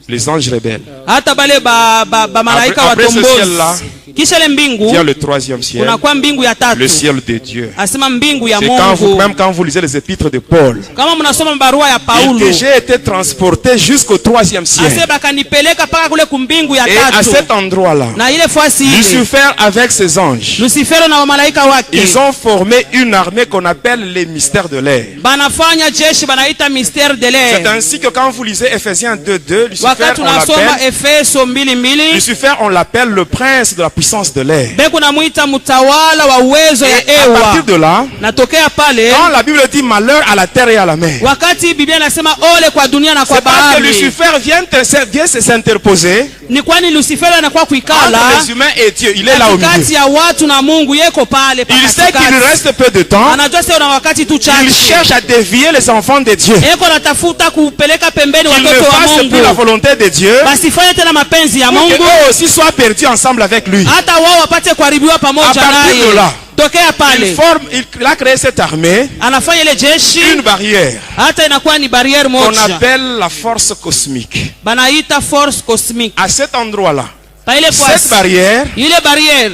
Les anges rebelles. Hata bale ba malaika Après ce ciel-là, watombozi. Kisha ile mbingu vient le troisième ciel, kuna kwa mbingu ya tatu. le ciel de Dieu. Asema mbingu ya C'est Mungu. même quand vous lisez les épîtres de Paul, Kama mnasoma barua ya Paulo, que j'ai été transporté jusqu'au troisième ciel. asema kanipeleka paka kule kumbingu ya Et à tatu. cet endroit-là, Na ile fasi ile, Lucifer avec ses anges, Lucifero na malaika wake, ils ont formé une armée qu'on appelle les mystères de l'air. banafanya jeshi banaita mystère de C'est l'air. ainsi que quand vous lisez Ephésiens 2:2, Lucifer, Wakati on unasoma l'appelle, Efeso 2:2, Lucifer, on l'appelle le prince de la puissance de l'air. beko namuita mtawala wa uwezo Et ya à partir ewa. de là, Natokea pale, quand la Bible dit malheur à la terre et à la mer, wakati Biblia inasema ole kwa dunia na kwa c'est parce que bahari, Lucifer vient s'interposer ni kwani Lucifero anakuwa kuikala entre les humains et Dieu. Il est là au katikati milieu. ya watu na Mungu, yeko pale Il sait qu'il katikati. reste peu de temps. Anajua sio na wakati tu Il chache. cherche à dévier les enfants de Dieu. Eko natafuta kupeleka pembeni Qu'ils ne watoto wa fassent plus la Mungu. volonté de Dieu, Basifanye tena mapenzi ya pour Mungu, qu'eux aussi soient perdus ensemble avec lui. hata wao wapate kuharibiwa À pamoja partir de naye. là, Tokea pale il a créé cette armée, anafanya ile jeshi, une barrière hata inakuwa ni barrière qu'on moja, appelle la force cosmique. banaita force cosmique. À cet endroit-là, Pa ile cette force, barrière, ile barrière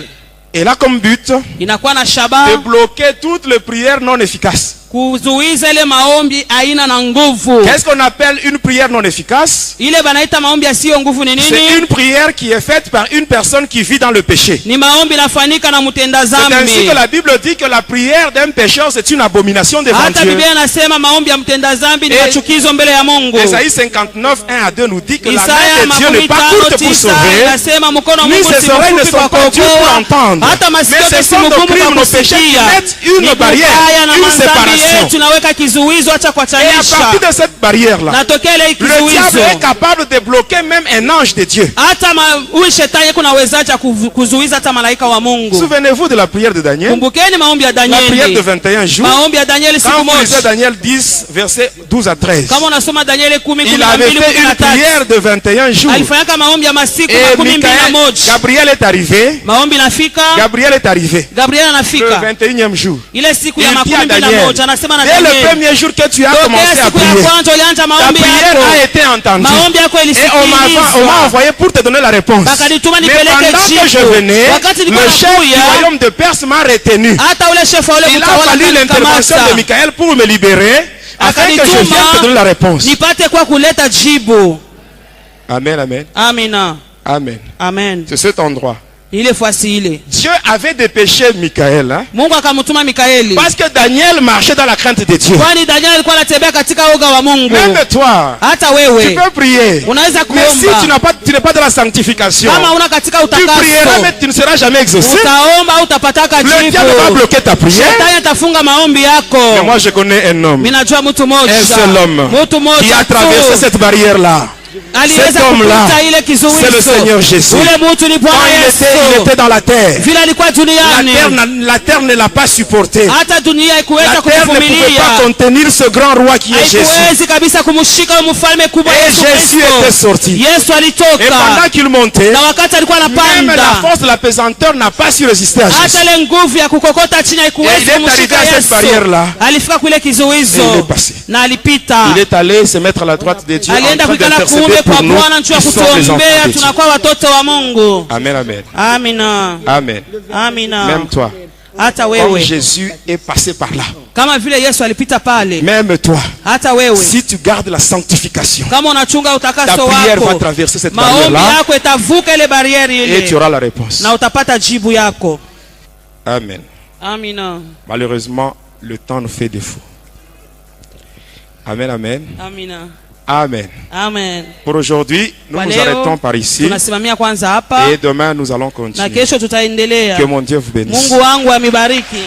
elle a comme but inakuwa na de shabaha bloquer toutes les prières non efficaces. kuzuiza ile maombi aina na nguvu. Qu'est-ce qu'on appelle une prière non efficace? Ile banaita maombi asiyo nguvu ni C'est nini? une prière qui est faite par une personne qui vit dans le péché. Ni maombi nafanyika na mtenda C'est ainsi dhambi. que la Bible dit que la prière d'un pécheur c'est une abomination devant Hata Dieu. Biblia inasema maombi ya mtenda dhambi ni machukizo mbele ya Mungu. Isaïe 59, 1 à 2 nous dit que la Isaya main de Dieu n'est pas courte pour 59:9 sauver, inasema mkono wa ni Mungu ses si oreilles ne mfupi sont kwa pas dures pour kuokoa, entendre. hata Mais masikio ce si sont nos mgumu crimes, kwa nos péchés qui kusikia. mettent une Ni barrière, kubaya na une madhambi séparation. yetu naweka kizuizo acha Et à kuachanisha. partir de cette barrière-là, Natokea ile le diable kizuizo. est capable de bloquer même un ange de Dieu. Hata huyu shetani kunawezaje kuzuiza hata malaika wa Mungu. Souvenez-vous de la prière de Daniel. Kumbukeni maombi ya La prière de Danieli. 21 jours. Maombi ya Danieli Quand siku vous lisez moja. Daniel 10, versets 12 à 13, Kama unasoma Danieli 10, il avait fait une 12, prière de 21 jours. alifanyaka maombi ya masiku Et 21. Gabriel est arrivé. Maombi nafika. Gabriel est arrivé. Gabriel Le anafika. 21e jour. Ile siku Il ya dit à 21 anasema na Dès le Danieli. premier jour que tu as commencé Tokea à siku ya prier, kwanza ulianza ta maombi prière a yako. été entendue. Maombi yako Et on m'a ilisikilizwa. envoyé pour te donner la réponse. Bakanituma Mais nipeleke pendant que je jibu. venais, Wakati le nilikuwa chef du nakuya, royaume de Perse m'a retenu. hata ule chef wa ule Il a mtawala fallu l'intervention de kanikamata. Michael pour me libérer, afin que je vienne te donner la réponse. Nipate kwa kuleta jibu. Amen, amen, Amina. amen. Amen. C'est cet endroit. Ile fasi ile. Dieu avait dépêché Michael, hein, Mungu akamtuma Mikaeli. parce que Daniel marchait dans la crainte de Dieu. Kwani Daniel alikuwa anatembea katika woga wa Mungu. Même toi, Hata tu wewe peux prier. unaweza Mais si kuomba. tu n'es pas dans la sanctification, Kama una katika tu prieras utakaso, mais tu ne seras jamais exaucé. utaomba utapataka Le diable va jibu. bloquer ta prière. Shetani atafunga maombi Mais yako. moi je connais un homme, Minajua mtu un mmoja. seul homme, Mtu qui mmoja a traversé tu. cette barrière-là. Aliweza Cet homme-là, kupita ile c'est le kizuizo. Seigneur Jésus. Ule mtu ni Quand Bwana il Yesu. était dans la terre, Vile alikuwa duniani, la terre ne l'a pas supporté. hata dunia La haikuweza terre ne pouvait kuvumilia. pas contenir ce grand roi qui est Jésus. Haikuwezi kabisa kumshika huyo mfalme kubwa Et Yesu Jésus était Kristo. sorti. Yesu Et alitoka. pendant qu'il montait, Na wakati alikuwa même la anapanda, force de la pesanteur n'a pas su résister à Jésus. hata ile nguvu ya kukokota chini Et haikuwezi il est arrivé kumshika à cette Yesu. barrière-là. Alifika kule Et il est kizuizo passé. na alipita. Il est allé se mettre à la droite de Dieu en Alienda train kuikala d'intercéder kuume pour kwa nous Bwana njoo qui sommes les enfants kutuombea, de Dieu. tunakuwa watoto wa Mungu. Amen, amen. Amina. Amen. Amina. Même toi, Hata comme wewe Jésus est passé par là, kama vile Yesu alipita pale, même toi, hata wewe si tu gardes la sanctification, kama unachunga ta utakaso prière va wako, traverser cette maombi barrière-là yako itavuka ile barieri et tu ile auras la réponse. na utapata jibu yako. Amen. Amina. Malheureusement, le temps nous fait défaut. Amen, amen. Amina. Amen. Amen. Pour aujourd'hui, nous Kwa nous leo, arrêtons par ici tunasimamia kwanza hapa et demain nous allons na continuer. kesho tutaendelea. Que mon Dieu vous bénisse. Mungu wangu amibariki.